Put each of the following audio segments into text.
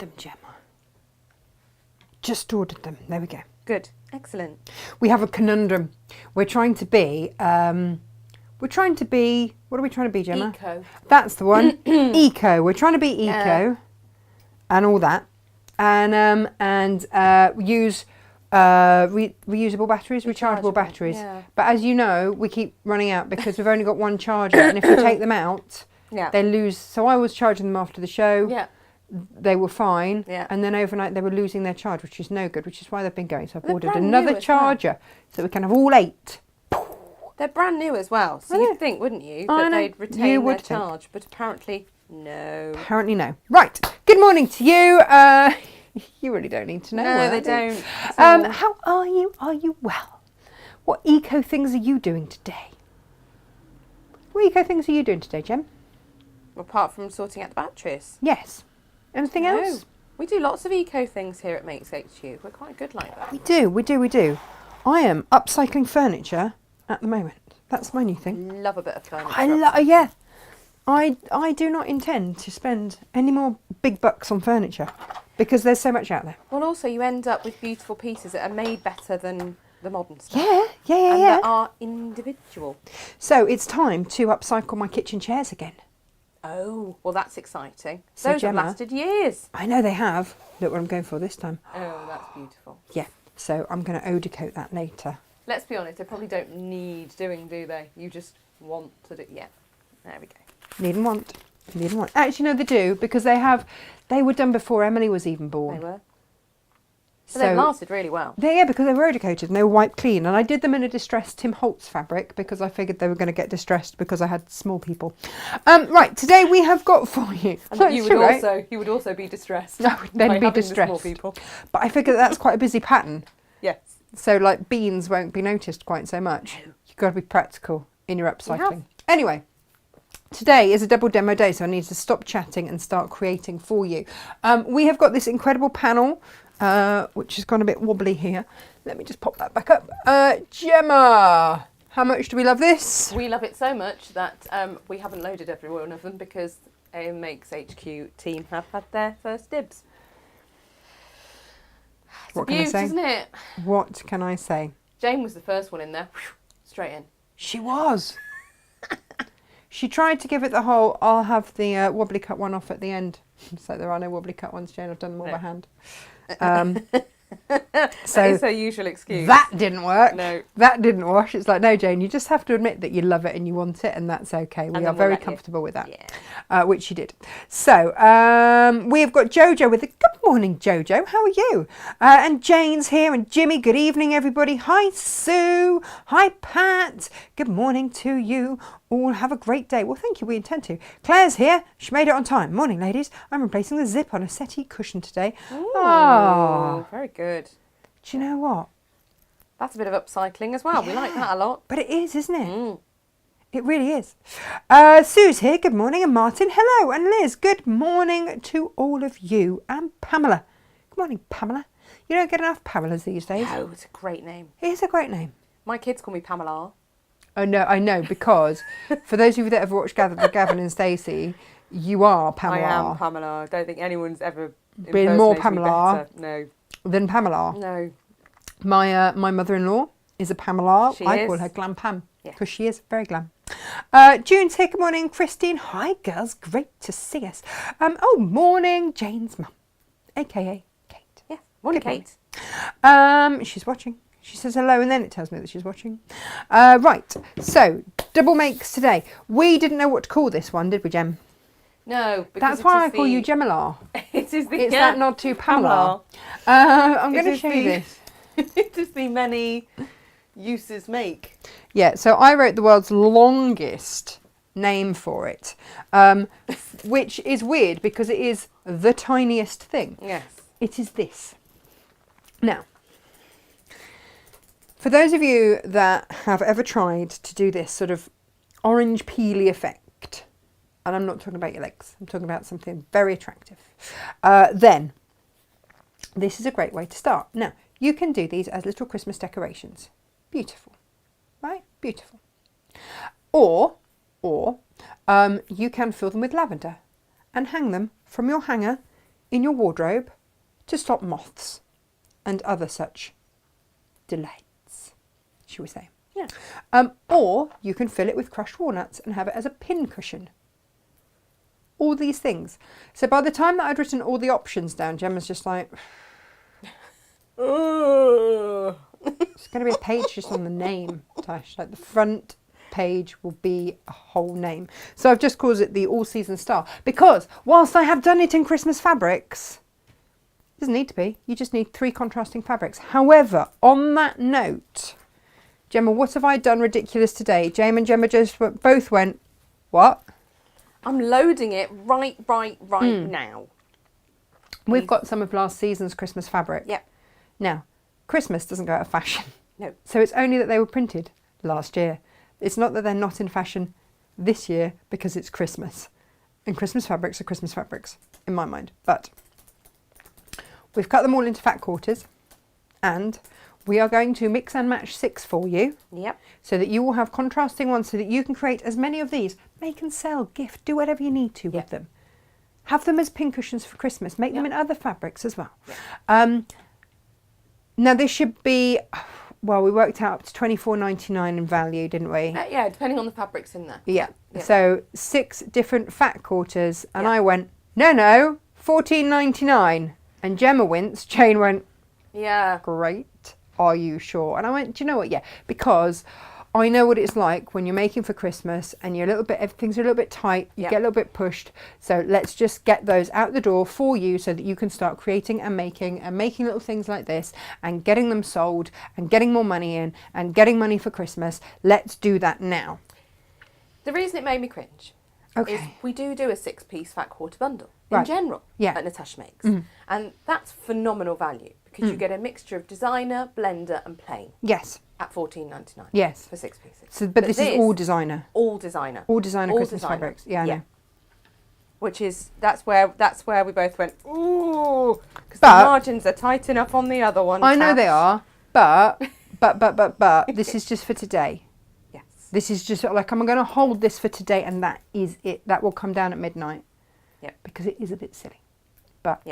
them, Gemma. Just ordered them. There we go. Good. Excellent. We have a conundrum. We're trying to be, what are we trying to be, Gemma? Eco. That's the one. Eco. We're trying to be eco and all that. And use reusable batteries, rechargeable batteries. Yeah. But as you know, we keep running out because we've only got one charger. And if we take them out, they lose. So I was charging them after the show. Yeah. They were fine. Yeah. And then overnight they were losing their charge, which is no good, which is why they've been going. So I've They're ordered brand another new as charger so we can have all 8. They're brand new as well. So I know. you'd think, wouldn't you, I that know. they'd You retain would their think. charge. But apparently, no. Apparently no. Right. Good morning to you. You really don't need to know. No, they do don't. you? at all. How are you? Are you well? What eco things are you doing today? What eco things are you doing today, Jem? Apart from sorting out the batteries. Yes. Anything No. else? We do lots of eco things here at Makes HQ. We're quite good like that. We do. I am upcycling furniture at the moment. That's my new thing. Love a bit of furniture. I do not intend to spend any more big bucks on furniture because there's so much out there. Well, also you end up with beautiful pieces that are made better than the modern stuff. Yeah. And that are individual. So it's time to upcycle my kitchen chairs again. Oh, well, that's exciting. So Those Gemma, have lasted years. I know they have. Look what I'm going for this time. Oh, that's beautiful. Yeah, so I'm going to eau de coat that later. Let's be honest, they probably don't need doing, do they? You just want to do. Yeah, there we go. Need and want. Actually, no, they do because they were done before Emily was even born. They were. But they've lasted really well. Yeah, because they were eau de coated and they were wiped clean. And I did them in a distressed Tim Holtz fabric because I figured they were going to get distressed because I had small people. Right, today we have got for you. And you would also be distressed. No, they'd by be having the distressed. small people. But I figure that's quite a busy pattern. Yes. So like beans won't be noticed quite so much. You've got to be practical in your upcycling. Anyway, today is a double demo day, so I need to stop chatting and start creating for you. We have got this incredible panel, which has gone a bit wobbly here. Let me just pop that back up. Gemma, how much do we love this? We love it so much that we haven't loaded every one of them because Makes HQ team have had their first dibs. It's What a can I beaut, say? isn't it? What can I say? Jane was the first one in there. Straight in. She was. She tried to give it the whole, I'll have the wobbly cut one off at the end. So there are no wobbly cut ones, Jane. I've done them all by hand. That is her usual excuse. That didn't work. No. That didn't wash. It's like, no, Jane, you just have to admit that you love it and you want it, and that's okay. We then are we'll very let you. comfortable with that, Yeah. which she did. So we've got Jojo with a good morning, Jojo. How are you? And Jane's here, and Jimmy. Good evening, everybody. Hi, Sue. Hi, Pat. Good morning to you. All have a great day. Well, thank you. We intend to. Claire's here. She made it on time. Morning, ladies. I'm replacing the zip on a settee cushion today. Oh, very good. Do you know what? That's a bit of upcycling as well. We like that a lot. But it is, isn't it? Mm. It really is. Sue's here. Good morning. And Martin, hello. And Liz, good morning to all of you. And Pamela. Good morning, Pamela. You don't get enough Pamelas these days. No, it's a great name. It is a great name. My kids call me Pamela. Oh, no, I know, because for those of you that ever watched Gavin and Stacey, you are Pamela. I am Pamela. I don't think anyone's ever Been more impersonated me Pamela. better. No. Than Pamela. No. My mother-in-law is a Pamela. She I is. call her Glam Pam Yeah. because she is very glam. June's here. Good morning, Christine. Hi, girls. Great to see us. Morning, Jane's mum, a.k.a. Kate. Yeah. Morning, Good Kate. She's watching. She says hello and then it tells me that she's watching. Right, so double makes today. We didn't know what to call this one, did we, Gem? No. That's why I call you Gemila. It is the... It's that nod to Pamela. Pamela. I'm going to show you this. It is the many uses make. Yeah, so I wrote the world's longest name for it, which is weird because it is the tiniest thing. Yes. It is this. Now, for those of you that have ever tried to do this sort of orange peely effect, and I'm not talking about your legs, I'm talking about something very attractive, then this is a great way to start. Now, you can do these as little Christmas decorations. Beautiful, right? Beautiful. Or you can fill them with lavender and hang them from your hanger in your wardrobe to stop moths and other such delights, shall we say. Yeah. Or you can fill it with crushed walnuts and have it as a pin cushion. All these things. So by the time that I'd written all the options down, Gemma's just like, it's going to be a page just on the name, Tash. Like the front page will be a whole name. So I've just called it the All Season Star because whilst I have done it in Christmas fabrics, it doesn't need to be. You just need 3 contrasting fabrics. However, on that note, Gemma, what have I done ridiculous today? Jane and Gemma just both went, what? I'm loading it right now. We've got some of last season's Christmas fabric. Yep. Now, Christmas doesn't go out of fashion. No. So it's only that they were printed last year. It's not that they're not in fashion this year because it's Christmas. And Christmas fabrics are Christmas fabrics, in my mind. But we've cut them all into fat quarters and we are going to mix and match 6 for you. Yep. So that you will have contrasting ones so that you can create as many of these. Make and sell, gift, do whatever you need to with them. Have them as pin cushions for Christmas. Make them in other fabrics as well. Now this should be, well, we worked out up to $24.99 in value, didn't we? Yeah, depending on the fabrics in there. Yeah. So 6 different fat quarters, and I went, no, $14.99. And Gemma winced. Jane went, yeah, great. Are you sure? And I went, do you know what? Yeah, because I know what it's like when you're making for Christmas and you're a little bit, everything's a little bit tight, you get a little bit pushed. So let's just get those out the door for you so that you can start creating and making little things like this and getting them sold and getting more money in and getting money for Christmas. Let's do that now. The reason it made me cringe is we do a 6-piece fat quarter bundle in general that Natasha makes. And that's phenomenal value because you get a mixture of designer, blender and plain. Yes. At $14.99. Yes. For 6 pieces. So, but this is all designer. All designer. All designer Christmas fabrics. Yeah, I know. Which is, that's where we both went, ooh, because the margins are tight enough on the other one. I know they are, but this is just for today. Yes. This is just like, I'm going to hold this for today and that is it. That will come down at midnight. Yeah. Because it is a bit silly. But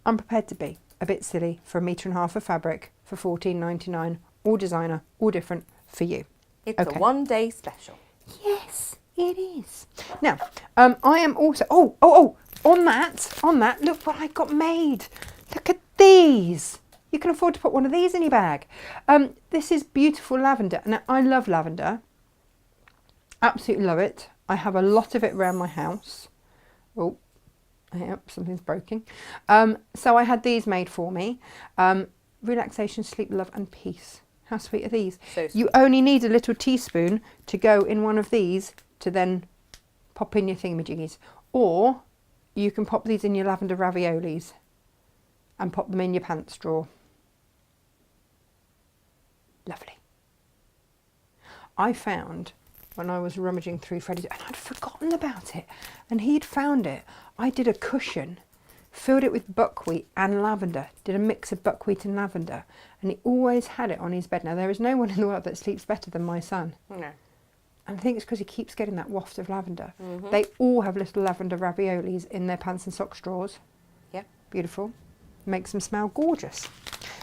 I'm prepared to be a bit silly for 1.5 meters of fabric for $14.99, all designer, all different for you. It's a one-day special. Yes, it is. Now, I am also, on that, look what I got made. Look at these. You can afford to put one of these in your bag. This is beautiful lavender. Now, I love lavender. Absolutely love it. I have a lot of it around my house. Oh, yep, something's broken. So I had these made for me. Relaxation, sleep, love and peace. How sweet are these? So you only need a little teaspoon to go in one of these to then pop in your thingamajiggies. Or you can pop these in your lavender raviolis and pop them in your pants drawer. Lovely. I found when I was rummaging through Freddie's, and I'd forgotten about it, and he'd found it. I did a cushion, filled it with buckwheat and lavender, did a mix of buckwheat and lavender, and he always had it on his bed. Now, there is no one in the world that sleeps better than my son. No. And I think it's because he keeps getting that waft of lavender. They all have little lavender raviolis in their pants and socks drawers. Yeah. Beautiful. Makes them smell gorgeous.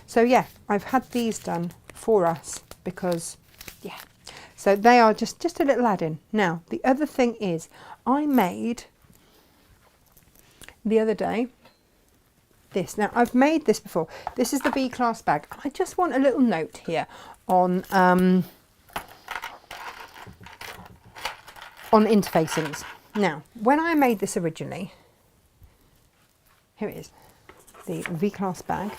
So yeah, I've had these done for us because, yeah. So they are just a little add-in. Now, the other thing is, I made the other day this. Now, I've made this before. This is the B-class bag. I just want a little note here on interfacings. Now, when I made this originally, here it is, the V-class bag.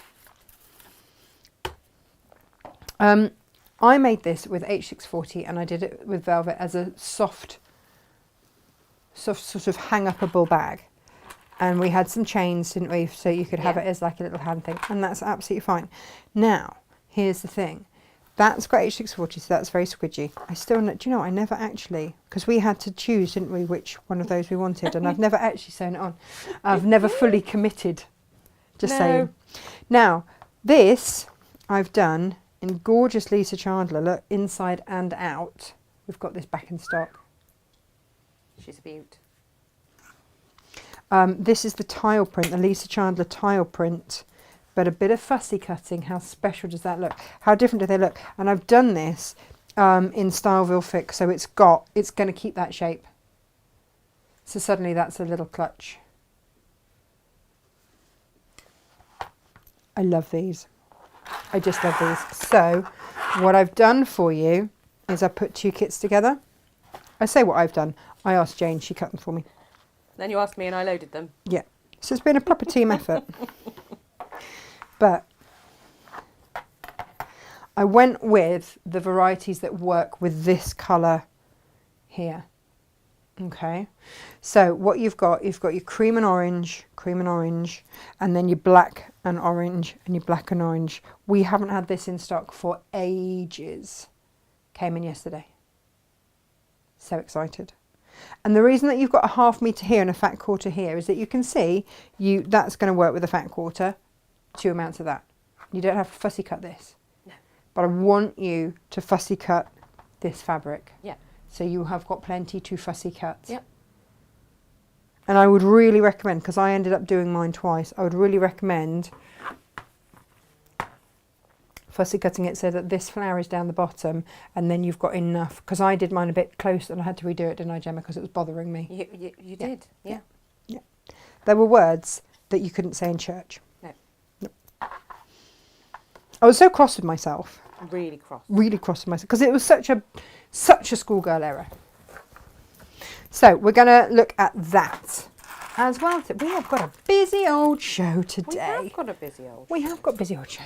I made this with H640 and I did it with velvet as a soft sort of hang-upable bag. And we had some chains, didn't we? So you could have it as like a little hand thing. And that's absolutely fine. Now, here's the thing. That's got H640, so that's very squidgy. I still, do you know, I never actually, because we had to choose, didn't we, which one of those we wanted. And I've never actually sewn it on. I've never fully committed, just saying. Now, this I've done in gorgeous Lisa Chandler, look, inside and out. We've got this back in stock. She's a beaut. This is the tile print, the Lisa Chandler tile print, but a bit of fussy cutting. How special does that look? How different do they look? And I've done this in Styleville Fix, so it's going to keep that shape. So suddenly that's a little clutch. I love these. I just love these. So what I've done for you is I put 2 kits together. I say what I've done. I asked Jane, she cut them for me. Then you asked me and I loaded them. Yeah. So it's been a proper team effort. But I went with the varieties that work with this colour here. Okay. So what you've got your cream and orange, and then your black and orange, and your black and orange. We haven't had this in stock for ages. Came in yesterday. So excited. And the reason that you've got a 1/2 metre here and a fat quarter here is that you can see that's going to work with a fat quarter, 2 amounts of that. You don't have to fussy cut this. No. But I want you to fussy cut this fabric. Yeah. So you have got plenty to fussy cut. Yep. And I would really recommend, because I ended up doing mine twice, I would really recommend fussy cutting it so that this flower is down the bottom and then you've got enough, because I did mine a bit close and I had to redo it, didn't I, Gemma, because it was bothering me. You did, yeah. There were words that you couldn't say in church. No. I was so cross with myself. Really cross. Really cross with myself, because it was such a schoolgirl error. So we're going to look at that as well. We have got a busy old show today. We have got a busy old We have got a busy old show.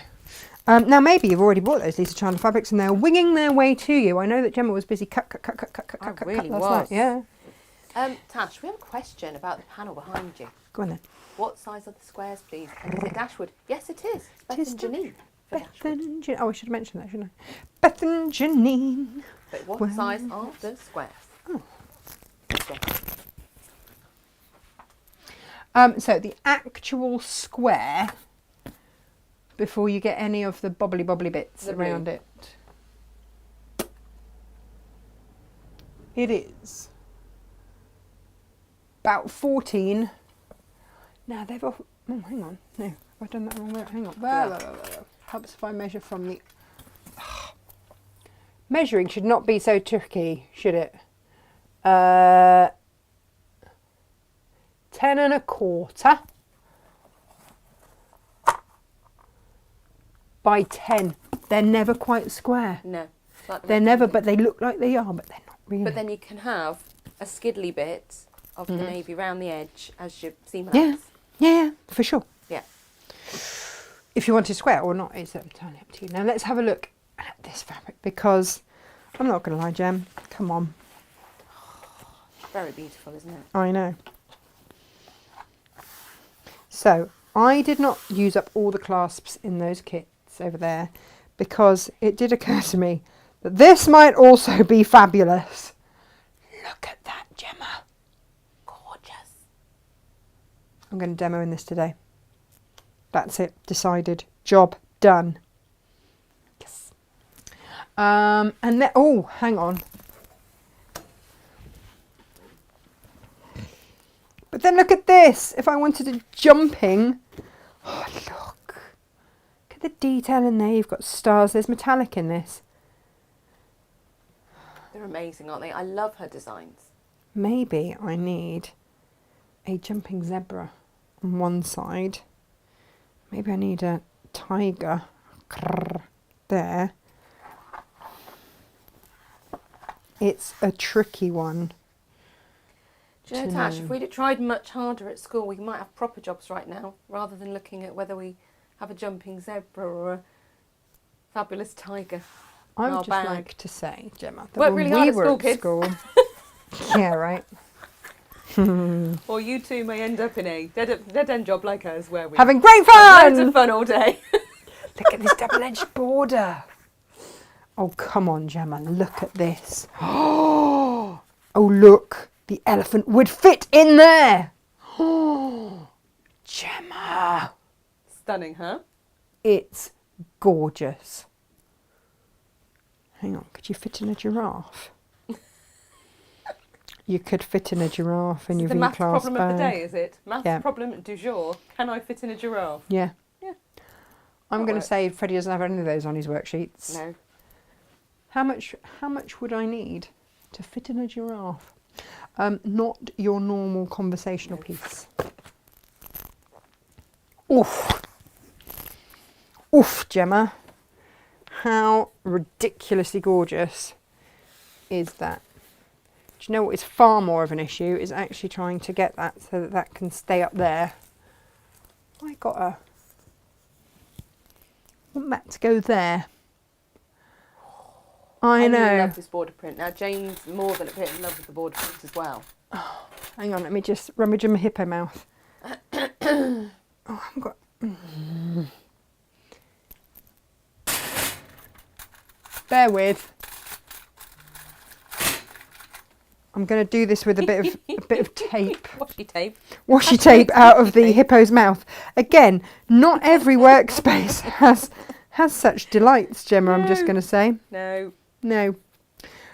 Now maybe you've already bought those Lisa Chandler fabrics and they're winging their way to you. I know that Gemma was busy cut really last night. Yeah. Tash, we have a question about the panel behind you. Go on then. What size are the squares, please? And is it Dashwood? Yes, it is. Beth and Janine. Beth and Janine. Oh, I should have mentioned that, shouldn't I? Beth and Janine. But what size are the squares? Oh. Okay. So the actual square, before you get any of the bobbly bits around it, it is about 14. Now they've oh, hang on, no, have I done that wrong? Hang on. Helps if I measure from the measuring should not be so tricky, should it? 10 1/4 by 10. They're never quite square. No. They're never, but they look like they are, but they're not really. But then you can have a skiddly bit of the navy round the edge as your seam Yeah, yeah, for sure. Yeah. If you want to square or not, it's entirely up to you. Now let's have a look at this fabric, because I'm not going to lie, Gem. Come on. Very beautiful, isn't it? I know. So I did not use up all the clasps in those kits over there, because it did occur to me that this might also be fabulous. Look at that, Gemma. Gorgeous. I'm going to demo in this today. That's it. Decided. Job done. Yes. And then, oh, hang on. But then look at this. If I wanted a jumping, oh look. Look at the detail in there. You've got stars. There's metallic in this. They're amazing, aren't they? I love her designs. Maybe I need a jumping zebra on one side. Maybe I need a tiger there. It's a tricky one. Do you know, Tash, if we'd have tried much harder at school, we might have proper jobs right now, rather than looking at whether we have a jumping zebra or a fabulous tiger. I would just like to say, Gemma, that work when really hard we at were school, at kids. school, yeah, right. Or you two may end up in a dead-end job like us, where we having great have loads fun. of fun all day. Look at this double-edged border. Oh, come on, Gemma, look at this. Oh, look, the elephant would fit in there. Oh, Gemma. Stunning, huh? It's gorgeous. Hang on, could you fit in a giraffe? you could fit in a giraffe in your the V-class maths problem bag. of the day, is it? Maths problem du jour. Can I fit in a giraffe? Yeah. Yeah. I'm going to say Freddie doesn't have any of those on his worksheets. No. How much would I need to fit in a giraffe? Not your normal conversational piece. Oof. Oof, Gemma. How ridiculously gorgeous is that? Do you know what is far more of an issue is actually trying to get that so that that can stay up there. I want that to go there. I know. I love this border print. Now Jane's more than a bit in love with the border print as well. Oh, hang on, let me just rummage in my hippo mouth. Oh, I've got... Bear with. I'm going to do this with a bit of tape. Washi tape. Washi tape out of the hippo's mouth. Again, not every workspace has such delights, Gemma, I'm just going to say. No. No.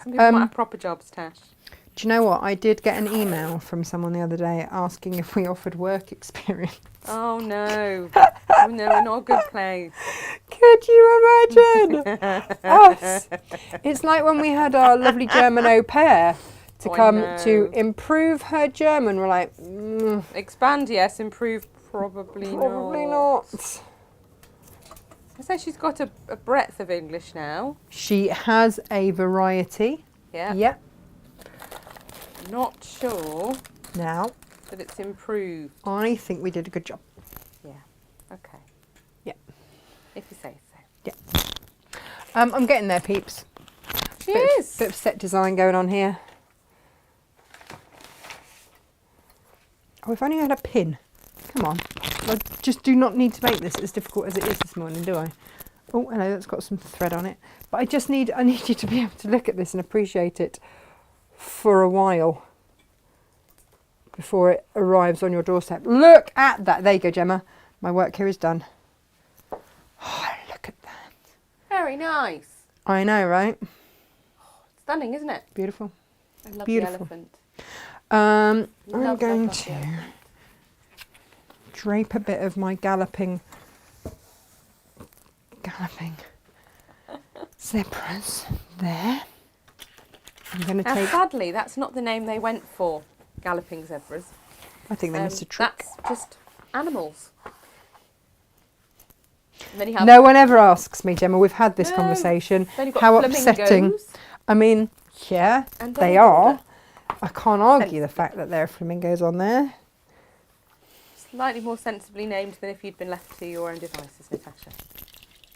Some people might have proper jobs, Tash. Do you know what? I did get an email from someone the other day asking if we offered work experience. Oh no. Oh no, we're not a good place. Could you imagine us? It's like when we had our lovely German au pair to come to improve her German. We're like, expand, yes. Improve, probably not. I say she's got a breadth of English now. She has a variety. Yeah. Yep. Not sure Now that it's improved. I think we did a good job. Yeah. Okay. Yeah. If you say so. Yeah. I'm getting there, peeps. She is. Bit of set design going on here. Oh, if only I had a pin. Come on. I just do not need to make this as difficult as it is this morning, do I? Oh, hello, that's got some thread on it. But I need you to be able to look at this and appreciate it for a while before it arrives on your doorstep. Look at that. There you go, Gemma. My work here is done. Oh, look at that. Very nice. I know, right? Stunning, isn't it? Beautiful. I love Beautiful. the elephant. I'm going to drape a bit of my galloping zebras there. I'm going to take... Sadly, that's not the name they went for, galloping zebras. I think they missed a trick. That's just animals. And then you have no one ever asks me, Gemma, we've had this conversation. How upsetting. I mean, yeah, they are. I can't argue the fact that there are flamingos on there. Slightly more sensibly named than if you'd been left to your own devices, Natasha.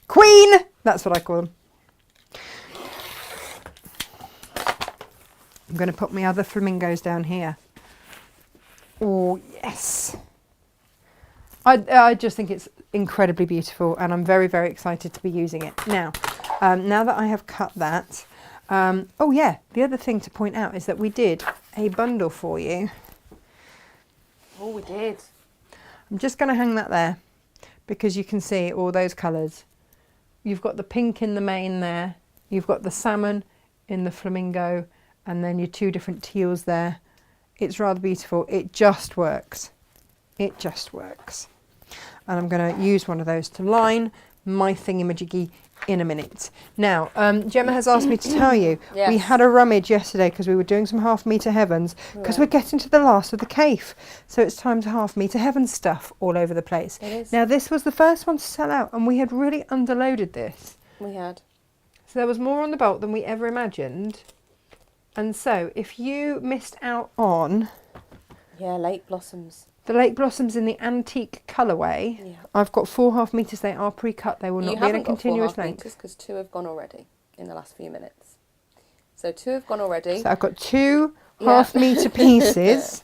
Queen! That's what I call them. I'm going to put my other flamingos down here. Oh, yes. I just think it's incredibly beautiful and I'm very, very excited to be using it. Now that I have cut that, oh yeah, the other thing to point out is that we did a bundle for you. Oh, we did. I'm just going to hang that there because you can see all those colours. You've got the pink in the main there, you've got the salmon in the flamingo, and then your two different teals there. It's rather beautiful. It just works. It just works. And I'm going to use one of those to line my thingamajiggy in a minute. Now, Gemma has asked me to tell you, yes. We had a rummage yesterday because we were doing some half metre heavens because we're getting to the last of the cave. So it's time to half metre heaven stuff all over the place. It is. Now, this was the first one to sell out and we had really underloaded this. We had. So there was more on the bolt than we ever imagined. And so if you missed out on... Yeah, late blossoms. The late blossoms in the antique colourway. Yeah. I've got 4 half metres. They are pre-cut. They will not be in a continuous length. Because 2 have gone already in the last few minutes. So 2 have gone already. So I've got 2 half metre pieces.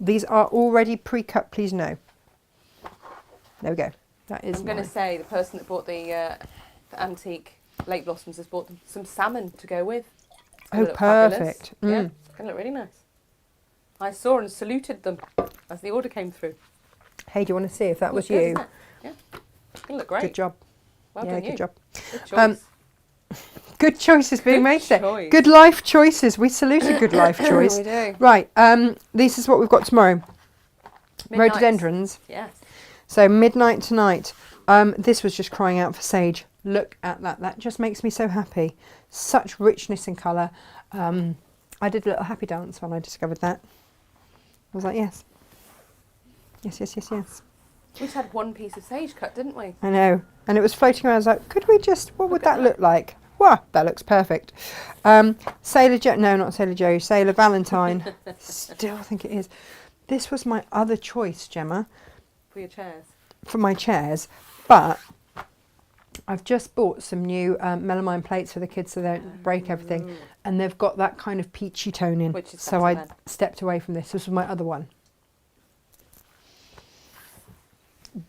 These are already pre-cut. Please no. There we go. That is. I'm going to say the person that bought the antique late blossoms has bought them some salmon to go with. Oh, perfect. Yeah, it's going to look really nice. I saw and saluted them as the order came through. Hey, do you want to see if that was you? Yeah, it's going to look great. Good job. Well done, good you. job. Good choice. Good choices being made today. Good life choices. We salute a good life choice. We do. Right. This is what we've got tomorrow. Midnight. Rhododendrons. Yes. So midnight tonight. This was just crying out for sage. Look at that. That just makes me so happy. Such richness in colour. I did a little happy dance when I discovered that. I was like, yes. Yes, yes, yes, yes. We just had one piece of sage cut, didn't we? I know. And it was floating around. I was like, could we just, what would that look like? Wow, that looks perfect. Sailor Joe, no, not Sailor Joe, Sailor Valentine. Still think it is. This was my other choice, Gemma. For your chairs? For my chairs. But I've just bought some new melamine plates for the kids so they don't break everything. And they've got that kind of peachy tone in. Which is so I stepped away from this. This was my other one.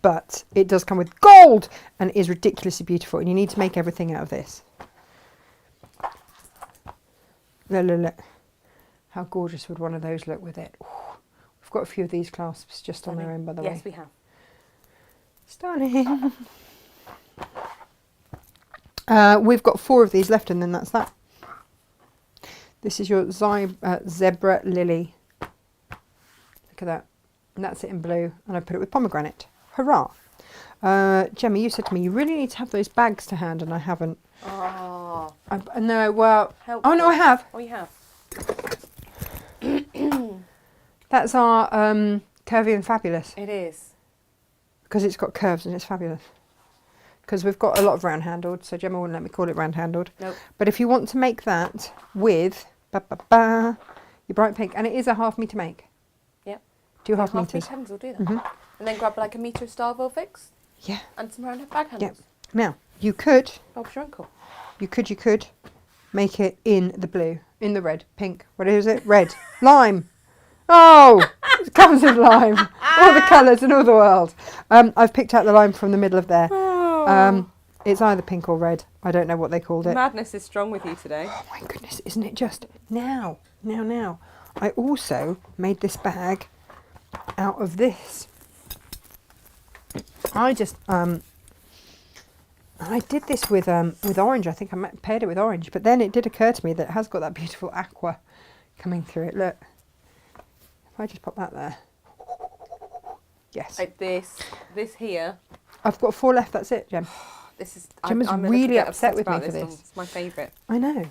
But it does come with gold and is ridiculously beautiful. And you need to make everything out of this. Look, look, look. How gorgeous would one of those look with it? Ooh. We've got a few of these clasps just on their own, by the way. Yes, we have. Stunning. We've got 4 of these left and then that's that. This is your zebra lily. Look at that. And that's it in blue. And I put it with pomegranate. Hurrah. Gemma, you said to me, you really need to have those bags to hand, and I haven't. Oh. No, well. Helpful. Oh, no, I have. Oh, you have. That's our Curvy and Fabulous. It is. Because it's got curves and it's fabulous. Because we've got a lot of round-handled, so Gemma wouldn't let me call it round-handled. Nope. But if you want to make that with your bright pink, and it is a ½ metre make. Yep. 2 half meters. Half metre will do that. And then grab like a metre of Starville fix. Yeah. And some round bag handles. Yep. Now, you could. Bob's your uncle. You could make it in the blue, in the red, pink. What is it? Red. Lime. Oh, it comes with lime. All the colours in all the world. I've picked out the lime from the middle of there. Oh. It's either pink or red. I don't know what they called it. Madness is strong with you today. Oh my goodness, isn't it just? Now. I also made this bag out of this. I just I did this with orange. I think I paired it with orange, but then it did occur to me that it has got that beautiful aqua coming through it. Look, if I just pop that there, yes. Like this here. I've got 4 left. That's it, Gem. This is. Gemma's I'm really upset with me for this. It's my favourite. I know.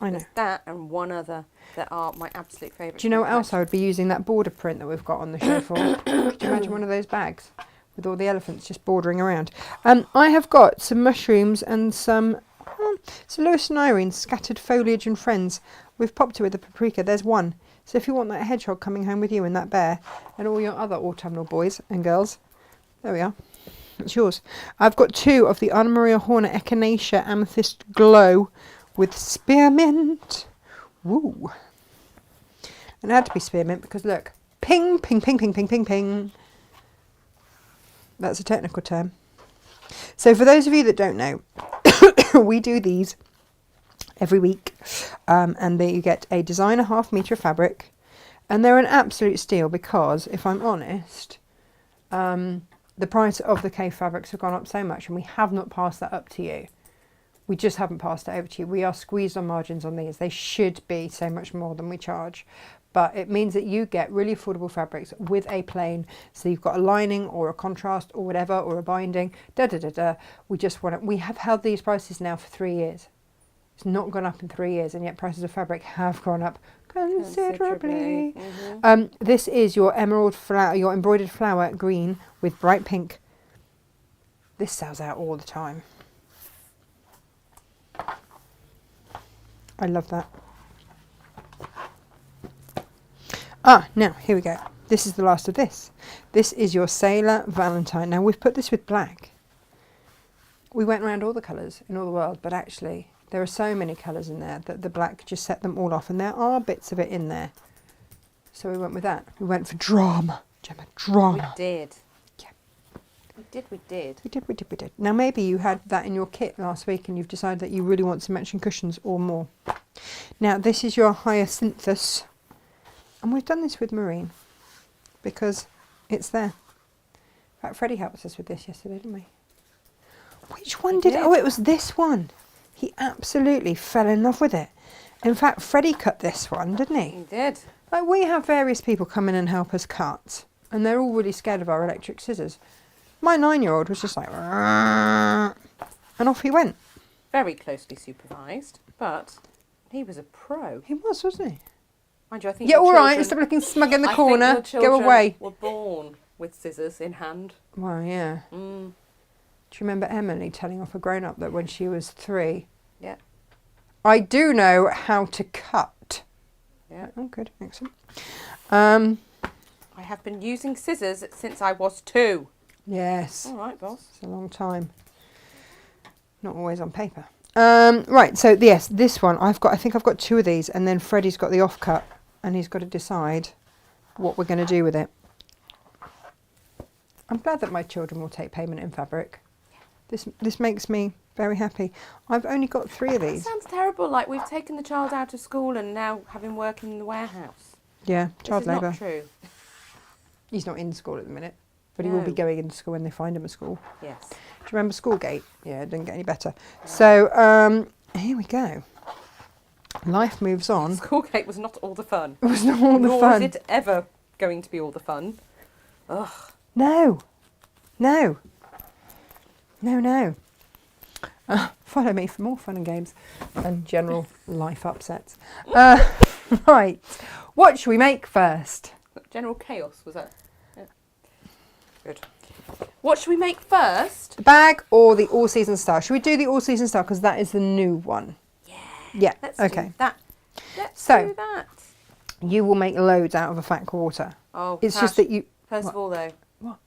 There's that and one other that are my absolute favourite. Do you know what else I would be using that border print that we've got on the show for? Could you imagine one of those bags with all the elephants just bordering around? I have got some mushrooms and some Lewis and Irene scattered foliage and friends. We've popped it with the paprika. There's one. So if you want that hedgehog coming home with you and that bear and all your other autumnal boys and girls, there we are. It's yours. I've got 2 of the Anna Maria Horner Echinacea Amethyst Glow with spearmint. Woo. And it had to be spearmint because look, ping, ping, ping, ping, ping, ping, ping. That's a technical term. So for those of you that don't know, we do these every week. And then you get a designer ½ metre of fabric. And they're an absolute steal because, if I'm honest, the price of the cave fabrics have gone up so much and we have not passed that up to you. We just haven't passed it over to you. We are squeezed on margins on these. They should be so much more than we charge. But it means that you get really affordable fabrics with a plain. So you've got a lining or a contrast or whatever, or a binding. We just want it. We have held these prices now for 3 years. It's not gone up in 3 years, and yet prices of fabric have gone up considerably. This is your emerald flower, your embroidered flower green with bright pink. This sells out all the time. I love that. Now, here we go. This is the last of this. This is your Sailor Valentine. Now, we've put this with black. We went around all the colours in all the world, but actually, there are so many colours in there that the black just set them all off, and there are bits of it in there. So we went with that. We went for drama. Gemma, drama. We did. Yeah. We did. We did. Now, maybe you had that in your kit last week and you've decided that you really want some matching cushions or more. Now, this is your Hyacinthus. And we've done this with Marine because it's there. In fact, Freddie helped us with this yesterday, didn't we? Which one did? Oh, it was this one. He absolutely fell in love with it. In fact, Freddie cut this one, didn't he? He did. Like, we have various people come in and help us cut, and they're all really scared of our electric scissors. My 9-year-old was just like, and off he went. Very closely supervised, but he was a pro. He was, wasn't he? Mind you, I think yeah, all right. Stop looking smug in the corner. Go away. Were born with scissors in hand. Well, yeah. Mm. Do you remember Emily telling off a grown-up that when she was 3? Yeah. I do know how to cut. Yeah. Oh, good. Excellent. I have been using scissors since I was 2. Yes. All right, boss. It's a long time. Not always on paper. Right. So yes, this one I think I've got 2 of these, and then Freddie's got the offcut, and he's got to decide what we're going to do with it. I'm glad that my children will take payment in fabric. This makes me very happy. I've only got 3 of these. That sounds terrible. Like we've taken the child out of school and now have him working in the warehouse. Yeah, child labour. This is not true. He's not in school at the minute, but he will be going into school when they find him at school. Yes. Do you remember Schoolgate? Yeah, it didn't get any better. No. So here we go. Life moves on. Schoolgate was not all the fun. It was not all the fun. Nor is it ever going to be all the fun. Ugh. No. No. No, no. Follow me for more fun and games and general life upsets. Right. What should we make first? General chaos, was that? Yeah. Good. What should we make first? The bag or the all-season star? Should we do the all-season star because that is the new one? Yeah. Yeah. Let's okay. do that. Let's do that. You will make loads out of a fat quarter. Oh, it's just that you... First of all, though. What?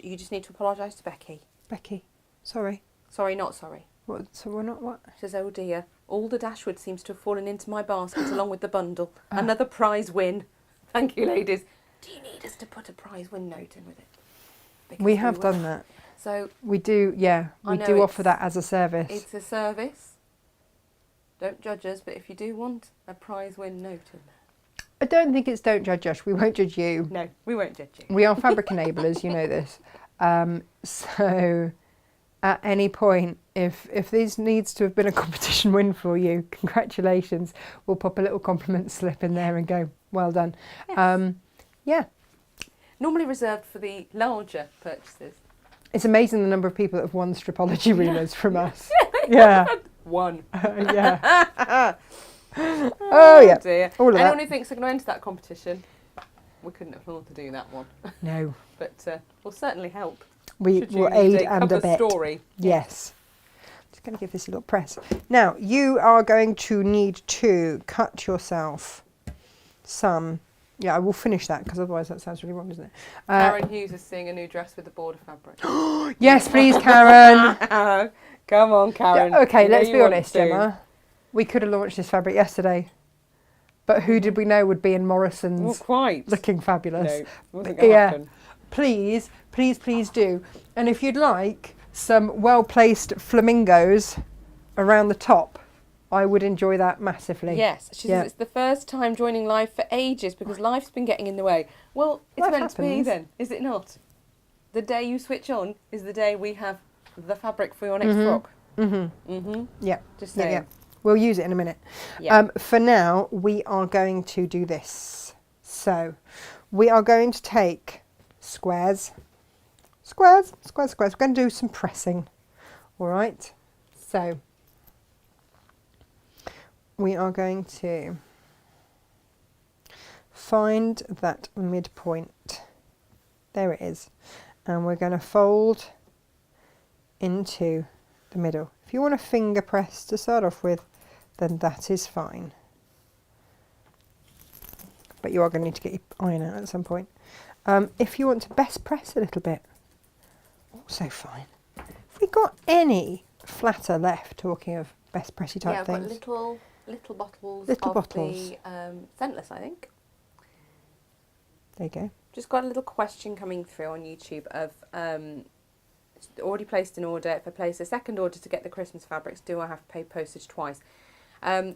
You just need to apologise to Becky. Becky. Sorry. Sorry, not sorry. What? So we're not what? She says, oh dear, all the Dashwood seems to have fallen into my basket along with the bundle. Another prize win. Thank you, ladies. Do you need us to put a prize win note in with it? Because we have done that. So we do, yeah. We do offer that as a service. It's a service. Don't judge us, but if you do want a prize win note in there. I don't think it's don't judge us. We won't judge you. No, we won't judge you. We are fabric enablers, you know this. So at any point, if this needs to have been a competition win for you, congratulations. We'll pop a little compliment slip in there and go, well done. Yes. Yeah. Normally reserved for the larger purchases. It's amazing the number of people that have won stripology reelers from us. Yeah. One. Yeah. Oh yeah. Dear. All of Anyone that. who thinks they're going to enter that competition, we couldn't afford to do that one. No. But we'll certainly help. We will aid and abet. Story. Yes. Just going to give this a little press. Now, you are going to need to cut yourself some... Yeah, I will finish that because otherwise that sounds really wrong, doesn't it? Karen Hughes is seeing a new dress with a border fabric. Yes, please, Karen. Come on, Karen. Yeah, okay, let's be honest, Gemma. We could have launched this fabric yesterday. But who did we know would be in Morrison's? Not quite. Looking fabulous. No, wasn't going to happen. Please, please, please do. And if you'd like some well-placed flamingos around the top, I would enjoy that massively. Yes, she says it's the first time joining live for ages because life's been getting in the way. Well, it's meant to be then, is it not? The day you switch on is the day we have the fabric for your next frock. Mm-hmm. Mm-hmm. Yeah. Just saying. Yeah. We'll use it in a minute. Yeah. For now, we are going to do this. So, we are going to take squares. We're going to do some pressing. All right. So, we are going to find that midpoint. There it is. And we're going to fold into the middle. If you want a finger press to start off with, then that is fine. But you are going to need to get your iron out at some point. If you want to best press a little bit, also fine. Have we got any flatter left, talking of best pressy type things? Yeah, but little bottles the scentless, I think. There you go. Just got a little question coming through on YouTube of already placed an order. If I place a second order to get the Christmas fabrics, do I have to pay postage twice?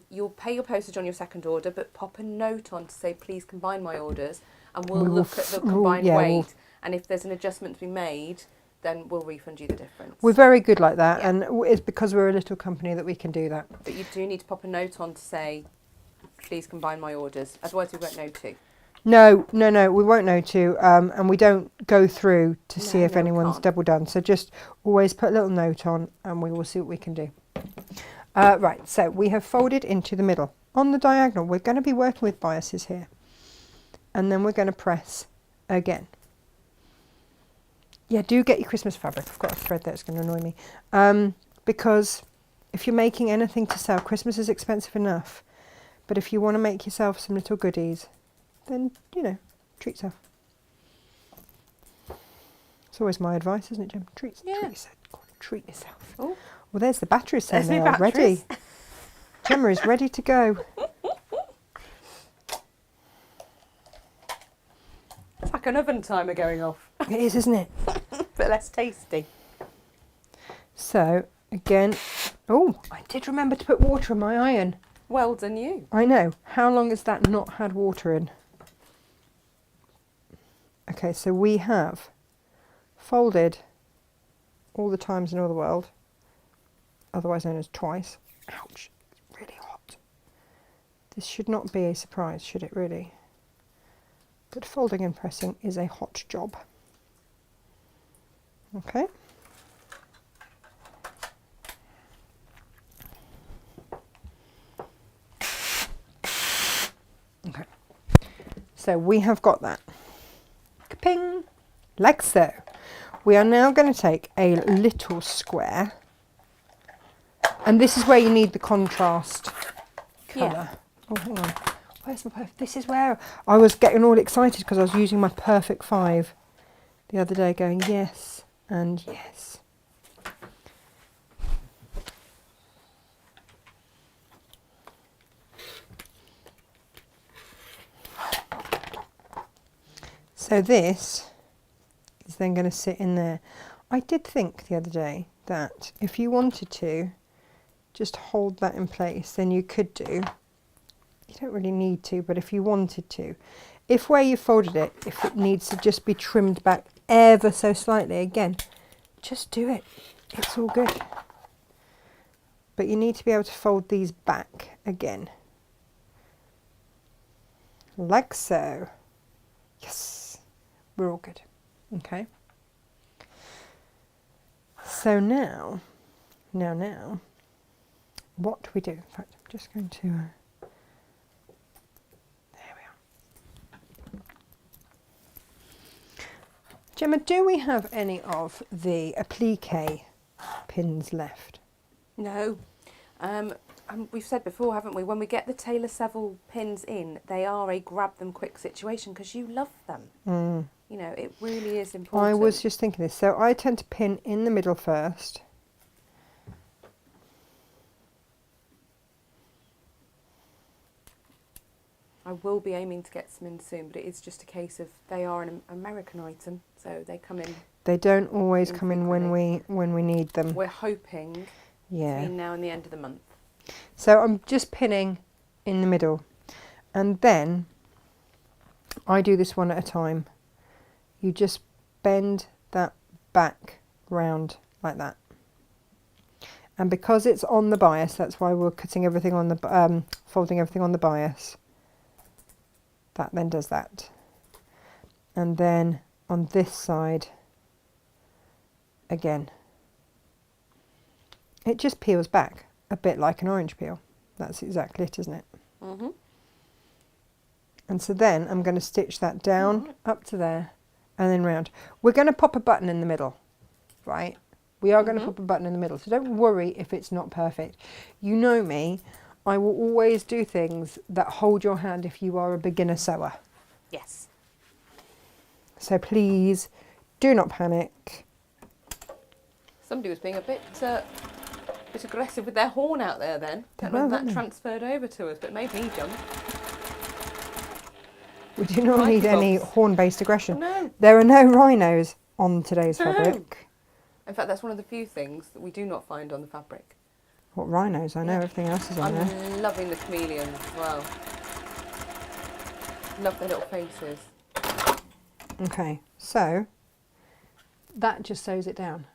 You'll pay your postage on your second order, but pop a note on to say, please combine my orders, and we'll look at the combined weight. And if there's an adjustment to be made, then we'll refund you the difference. We're very good like that, and it's because we're a little company that we can do that. But you do need to pop a note on to say, please combine my orders, otherwise we won't know to. No, we won't know to, and we don't go through to see if anyone's double done. So just always put a little note on, and we will see what we can do. Right, so we have folded into the middle. On the diagonal, we're going to be working with biases here, and then we're going to press again. Yeah, do get your Christmas fabric. I've got a thread that's going to annoy me. Because if you're making anything to sell, Christmas is expensive enough. But if you want to make yourself some little goodies, then, you know, treat yourself. It's always my advice, isn't it, Jim? Treat yourself. Treat yourself. Oh. Well, there's the batteries saying they are ready. Gemma is ready to go. It's like an oven timer going off. It is, isn't it? But less tasty. So, again, oh, I did remember to put water in my iron. Well done you. I know. How long has that not had water in? Okay, so we have folded all the times in all the world, otherwise known as twice. Ouch, it's really hot. This should not be a surprise, should it really? But folding and pressing is a hot job. Okay. Okay. So we have got that. Ka-ping! Like so. We are now going to take a little square. And this is where you need the contrast colour. Yeah. Oh, hang on. Where's my perfect? This is where I was getting all excited because I was using my perfect 5 the other day, going yes and yes. So this is then going to sit in there. I did think the other day that if you wanted to just hold that in place, then you could do. You don't really need to, but if you wanted to. If where you folded it, if it needs to just be trimmed back ever so slightly, again, just do it. It's all good. But you need to be able to fold these back again. Like so. Yes. We're all good. Okay. So now, what do we do? In fact, I'm just going to... Gemma, do we have any of the applique pins left? No. We've said before, haven't we, when we get the Taylor Seville pins in, they are a grab them quick situation because you love them. Mm. You know, it really is important. I was just thinking this. So I tend to pin in the middle first. I will be aiming to get some in soon, but it is just a case of they are an American item, so they come in. They don't always come in when we need them. We're hoping between now and the end of the month. So I'm just pinning in the middle, and then I do this one at a time. You just bend that back round like that. And because it's on the bias, that's why we're cutting everything on the folding everything on the bias. That then does that. And then on this side, again, it just peels back a bit like an orange peel. That's exactly it, isn't it? Mm-hmm. And so then I'm going to stitch that down up to there and then round. We're going to pop a button in the middle, right? We are going to pop a button in the middle. So don't worry if it's not perfect. You know me. I will always do things that hold your hand if you are a beginner sewer. Yes. So please do not panic. Somebody was being a bit aggressive with their horn out there then. Don't know if that transferred over to us, but made me jump. We do not need any horn-based aggression. No. There are no rhinos on today's fabric. In fact, that's one of the few things that we do not find on the fabric. What, rhinos? I know everything else is on there. I'm loving the chameleons as well. Love their little faces. Okay, so that just sews it down.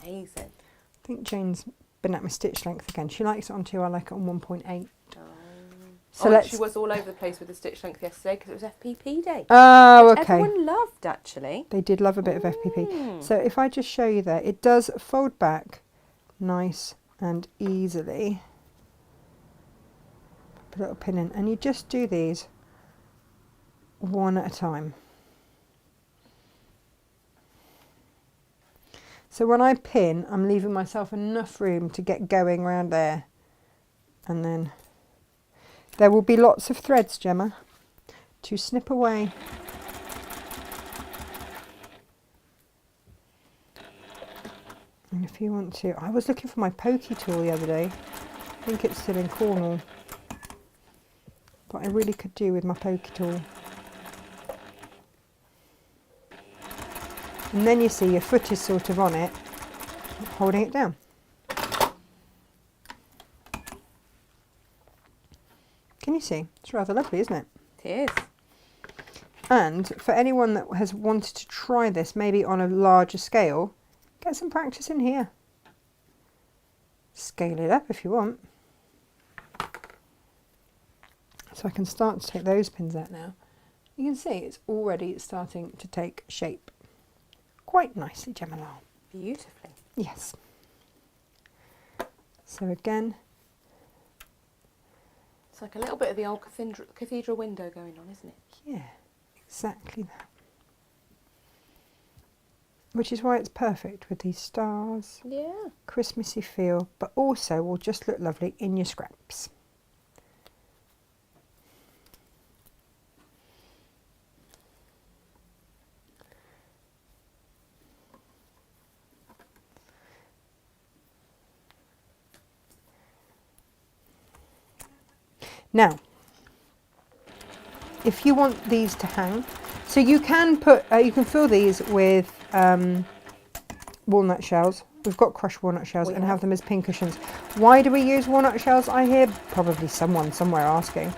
Amazing. I think Jane's been at my stitch length again. She likes it on 2, I like it on 1.8. So she was all over the place with the stitch length yesterday because it was FPP day. Oh, okay. Everyone loved, actually. They did love a bit of FPP. So if I just show you there, it does fold back nice and easily. Put a little pin in, and you just do these one at a time. So when I pin, I'm leaving myself enough room to get going around there, and then there will be lots of threads, Gemma, to snip away. And if you want to, I was looking for my pokey tool the other day. I think it's still in Cornwall. But I really could do with my pokey tool. And then you see your foot is sort of on it, holding it down. Can you see? It's rather lovely, isn't it? It is. And for anyone that has wanted to try this, maybe on a larger scale, get some practice in here. Scale it up if you want. So I can start to take those pins out now. You can see it's already starting to take shape. Quite nicely, Gemma. Beautifully. Yes. So again, it's like a little bit of the old cathedral window going on, isn't it? Yeah, exactly that. Which is why it's perfect with these stars. Yeah. Christmassy feel, but also will just look lovely in your scraps. Now, if you want these to hang, so you can put, you can fill these with walnut shells. We've got crushed walnut shells and have them as pin cushions. Why do we use walnut shells? I hear probably someone somewhere asking.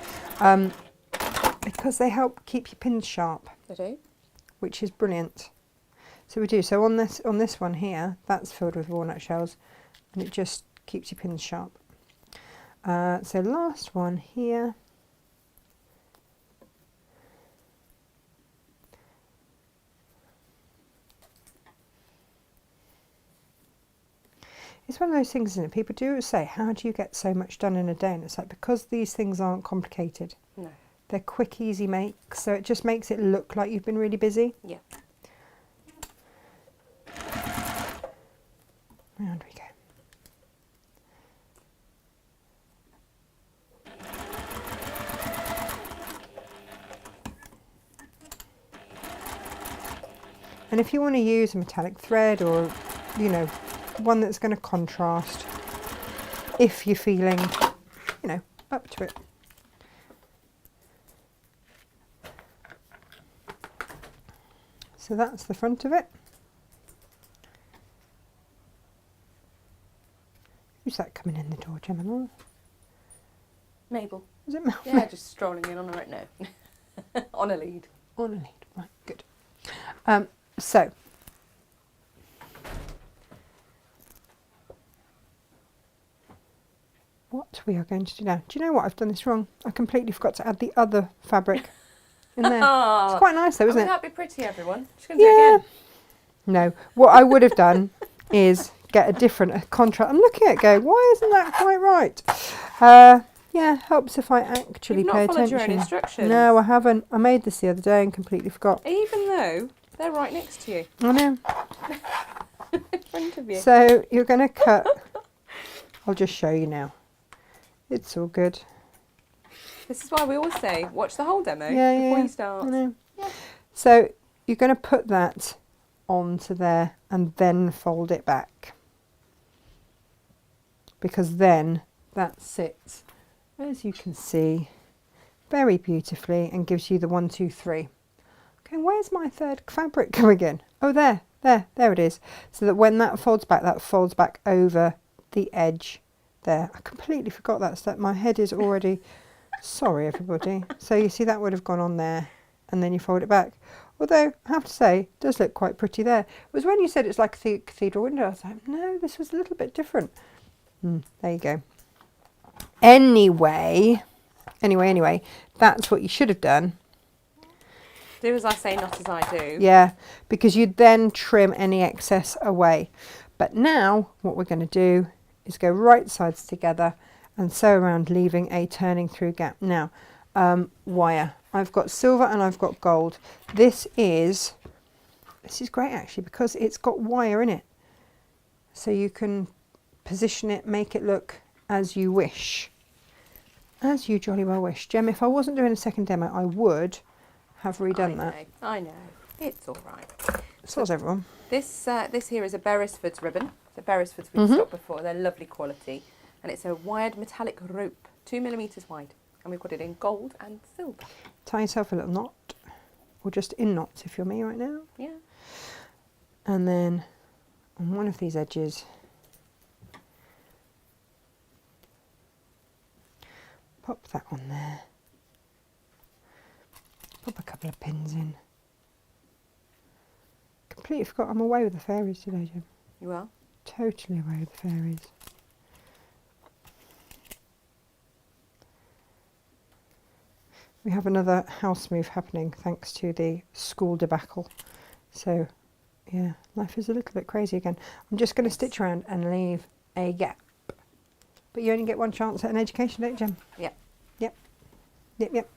Because they help keep your pins sharp. They do. Which is brilliant. So we do. So on this one here, that's filled with walnut shells, and it just keeps your pins sharp. So last one here. It's one of those things, isn't it? People do say, how do you get so much done in a day? And it's like, because these things aren't complicated. No. They're quick, easy makes, so it just makes it look like you've been really busy. Yeah. Round we go. And if you want to use a metallic thread or, you know, one that's going to contrast, if you're feeling, you know, up to it. So that's the front of it. Who's that coming in the door, Gemma? Mabel. Is it Mabel? Yeah, just strolling in on a right now. On a lead. On a lead, right, good. So, what we are going to do now. Do you know what? I've done this wrong. I completely forgot to add the other fabric in there. It's quite nice though, isn't it? That'd be pretty, everyone. She's going to do it again. No, what I would have done is get a different contrast. I'm looking at it going, why isn't that quite right? Yeah, helps if I actually pay attention. You've not followed your own instructions. No, I haven't. I made this the other day and completely forgot. Even though they're right next to you. I know. In front of you. So you're going to cut. I'll just show you now. It's all good. This is why we always say, watch the whole demo before you start. I know. Yeah. So you're going to put that onto there and then fold it back. Because then that sits, as you can see, very beautifully and gives you the 1, 2, 3. Okay, where's my third fabric going in? Oh, there it is. So that when that folds back over the edge there. I completely forgot that step. My head is already, sorry everybody. So you see that would have gone on there and then you fold it back. Although, I have to say, it does look quite pretty there. It was when you said it's like a cathedral window, I was like, no, this was a little bit different. There you go. Anyway, that's what you should have done. Do as I say, not as I do. Yeah, because you'd then trim any excess away. But now, what we're going to do is go right sides together and sew around, leaving a turning through gap. Now, wire. I've got silver and I've got gold. This is great actually because it's got wire in it. So you can position it, make it look as you wish. As you jolly well wish. Jem, if I wasn't doing a second demo, I would have redone that. I know. It's all right. So is everyone. This here is a Beresford's ribbon. The Beresfords we've stocked before. They're lovely quality. And it's a wired metallic rope, 2mm wide. And we've got it in gold and silver. Tie yourself a little knot, or just in knots if you're me right now. Yeah. And then on one of these edges, pop that on there. Pop a couple of pins in. Completely forgot I'm away with the fairies today, Jim. You are? Totally away with the fairies. We have another house move happening thanks to the school debacle. So, yeah, life is a little bit crazy again. I'm just going to stitch around and leave a gap. But you only get one chance at an education, don't you, Jem? Yep. Yep. Yep, yep.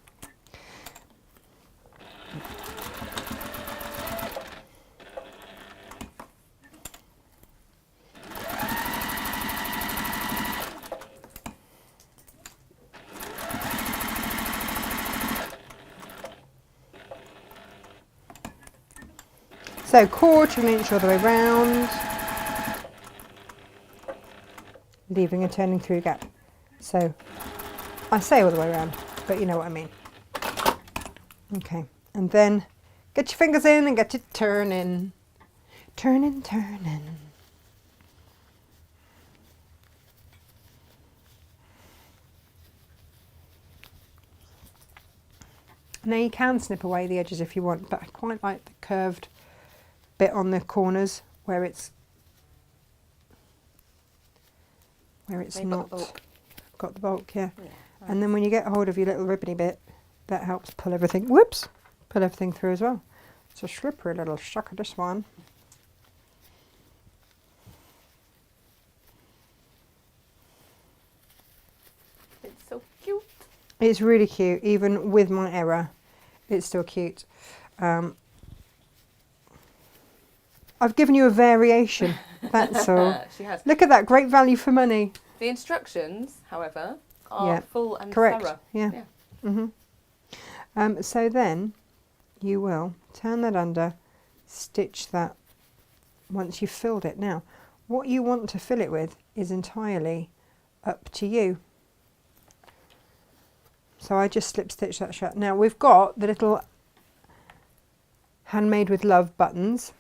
So 1/4 inch all the way round, leaving a turning through gap. So I say all the way around, but you know what I mean. Okay, and then get your fingers in and get it turning. Turning, turning. Now you can snip away the edges if you want, but I quite like the curved bit on the corners where it's not got the bulk, yeah. Right. And then when you get hold of your little ribbony bit, that helps pull everything through as well. It's a slippery little sucker, this one. It's so cute. It's really cute, even with my error, it's still cute. I've given you a variation, that's all. She has. Look at that, great value for money. The instructions, however, are full and thorough. Yeah. So then you will turn that under, stitch that once you've filled it. Now, what you want to fill it with is entirely up to you. So I just slip stitch that shut. Now we've got the little handmade with love buttons.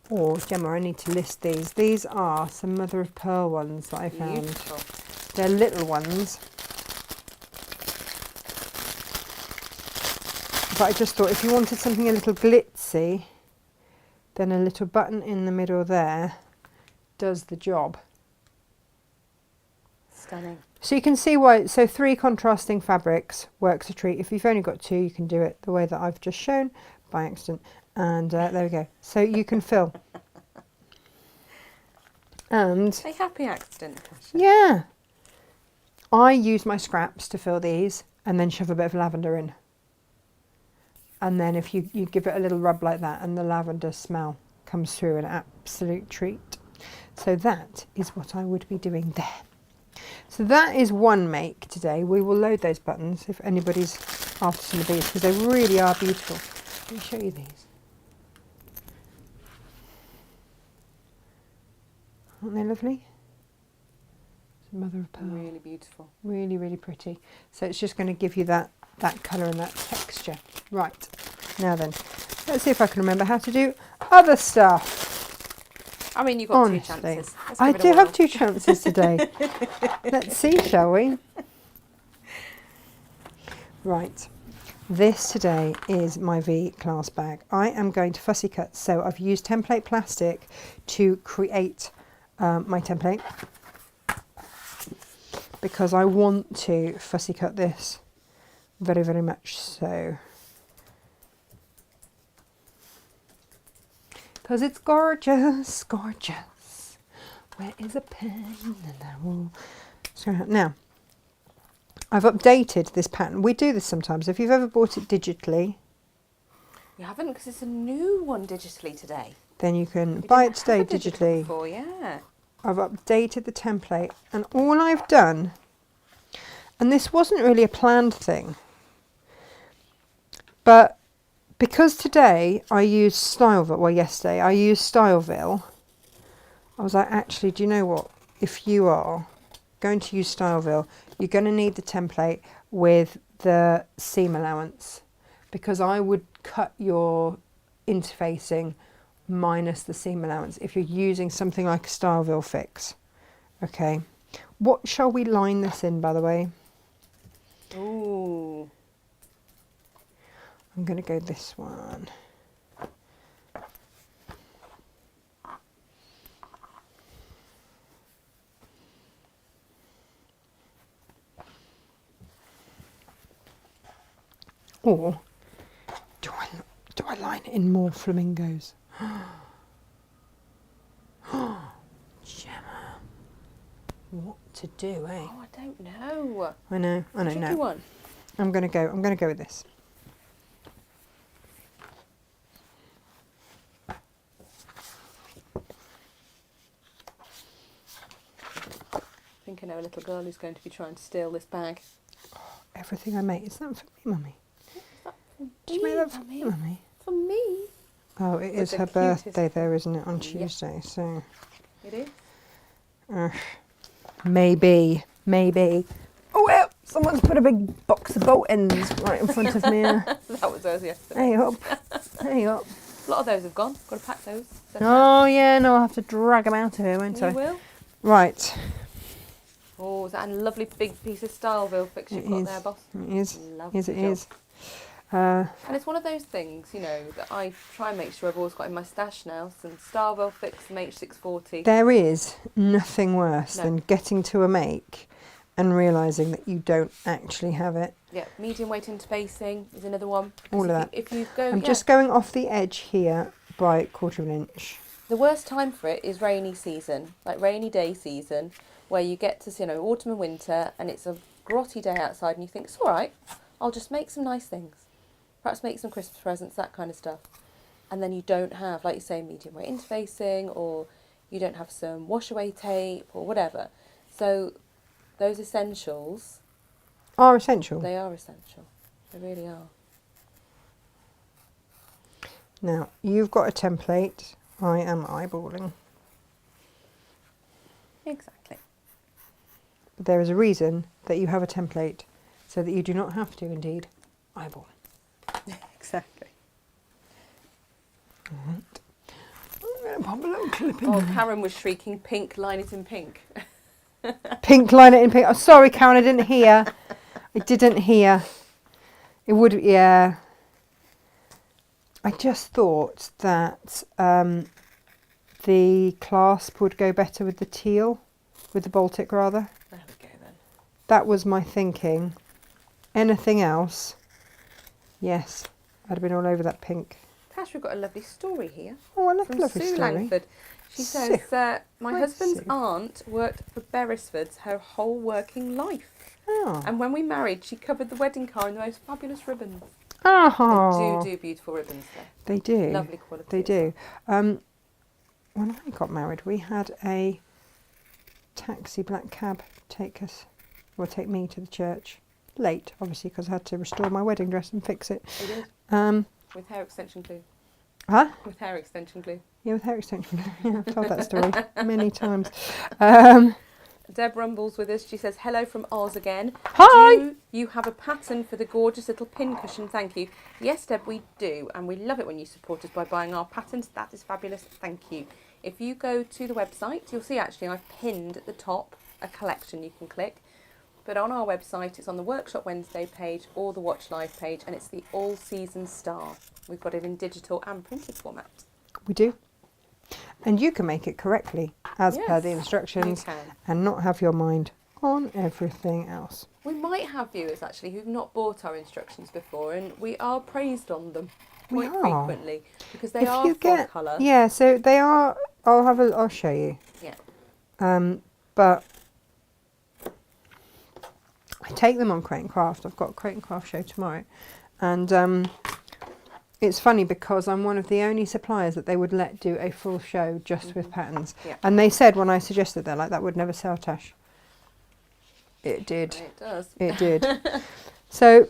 Or, Gemma, I need to list these. These are some mother of pearl ones that I found. Beautiful. They're little ones. But I just thought if you wanted something a little glitzy, then a little button in the middle there does the job. Stunning. So you can see why, so 3 contrasting fabrics works a treat. If you've only got 2, you can do it the way that I've just shown by accident. And there we go. So you can fill. And a happy accident, Natasha. Yeah. I use my scraps to fill these and then shove a bit of lavender in. And then if you give it a little rub like that and the lavender smell comes through, an absolute treat. So that is what I would be doing there. So that is one make today. We will load those buttons if anybody's after some of these because they really are beautiful. Let me show you these. Aren't they lovely? It's mother of pearl. Really beautiful. Really, really pretty. So it's just going to give you that colour and that texture. Right, now then, let's see if I can remember how to do other stuff. I mean, you've got 2 chances. I do have 2 chances today. Let's see, shall we? Right. This today is my V-class bag. I am going to fussy cut, so I've used template plastic to create my template because I want to fussy cut this very, very much so. Because it's gorgeous, gorgeous. Where is a pen? And I will... Now, I've updated this pattern. We do this sometimes. If you've ever bought it digitally... You haven't, because it's a new one digitally today. Then you can buy it today digitally. Before, yeah. I've updated the template, and all I've done, and this wasn't really a planned thing, but because today I used Styleville, well yesterday I used Styleville, I was like, actually, do you know what? If you are going to use Styleville, you're going to need the template with the seam allowance, because I would cut your interfacing minus the seam allowance if you're using something like a Styleville fix. Okay, what shall we line this in, by the way? Ooh. I'm going to go this one. Or do I line it in more flamingos? Gemma, what to do, eh? Oh, I don't know. I know Tricky one. I'm gonna go with this. I think I know a little girl who's going to be trying to steal this bag. Oh, everything I make, is that for me, Mummy? Did you make that for me, Mummy? For me. Oh, it is her birthday there, isn't it, on Tuesday? Yep. So it is. Maybe. Oh well, someone's put a big box of bolt ends right in front of me. That was us yesterday. Hey up. A lot of those have gone. Got to pack those. Oh yeah, no, I'll have to drag them out of here, won't I? You will. Right. Oh, is that a lovely big piece of Styleville fix you've got there, boss? It is. Lovely Yes, it job. is. And it's one of those things, you know, that I try and make sure I've always got in my stash now. Some Styleville fix, some H640. There is nothing worse than getting to a make and realising that you don't actually have it. Yeah, medium weight interfacing is another one. All of that. If you go, I'm just going off the edge here by 1/4 of an inch. The worst time for it is rainy season, like rainy day season, where you get to, you know, autumn and winter, and it's a grotty day outside, and you think, it's all right, I'll just make some nice things. Perhaps make some Christmas presents, that kind of stuff. And then you don't have, like you say, medium weight interfacing, or you don't have some wash away tape or whatever. So those essentials are essential. They are essential. They really are. Now, you've got a template. I am eyeballing. Exactly. But there is a reason that you have a template, so that you do not have to, indeed, eyeball. Exactly. All right. I'm going to pop a little clip in. Oh, Karen was shrieking, pink, line it in pink. Pink, line it in pink. Oh, sorry, Karen, I didn't hear. I didn't hear. It would, yeah. I just thought that the clasp would go better with the teal, with the Baltic rather. There we go then. That was my thinking. Anything else? Yes, I'd have been all over that pink. Tash, we've got a lovely story here. Oh, I love a from lovely Sue story. Langford. She says, my husband's aunt worked for Beresford's her whole working life. Oh. And when we married, she covered the wedding car in the most fabulous ribbons. Oh. They do beautiful ribbons there. They do. Lovely quality. They do. When I got married, we had a taxi black cab take me to the church. Late, obviously, because I had to restore my wedding dress and fix it. They did. With hair extension glue. Huh? With hair extension glue. Yeah, with hair extension glue. Yeah, I've told that story many times. Deb Rumble's with us. She says, hello from Oz again. Hi! Do you have a pattern for the gorgeous little pin cushion? Thank you. Yes, Deb, we do. And we love it when you support us by buying our patterns. That is fabulous. Thank you. If you go to the website, you'll see actually I've pinned at the top a collection you can click. But on our website, it's on the Workshop Wednesday page or the Watch Live page, and it's the All Season Star. We've got it in digital and printed format. We do. And you can make it correctly as per the instructions and not have your mind on everything else. We might have viewers actually who've not bought our instructions before, and we are praised on them quite frequently because they are full colour. Yeah, so they are. I'll show you. Yeah. But I take them on Create and Craft. I've got a Create and Craft show tomorrow, and it's funny because I'm one of the only suppliers that they would let do a full show just with patterns. Yeah. And they said when I suggested that would never sell, Tash. It did. It does. It did. So,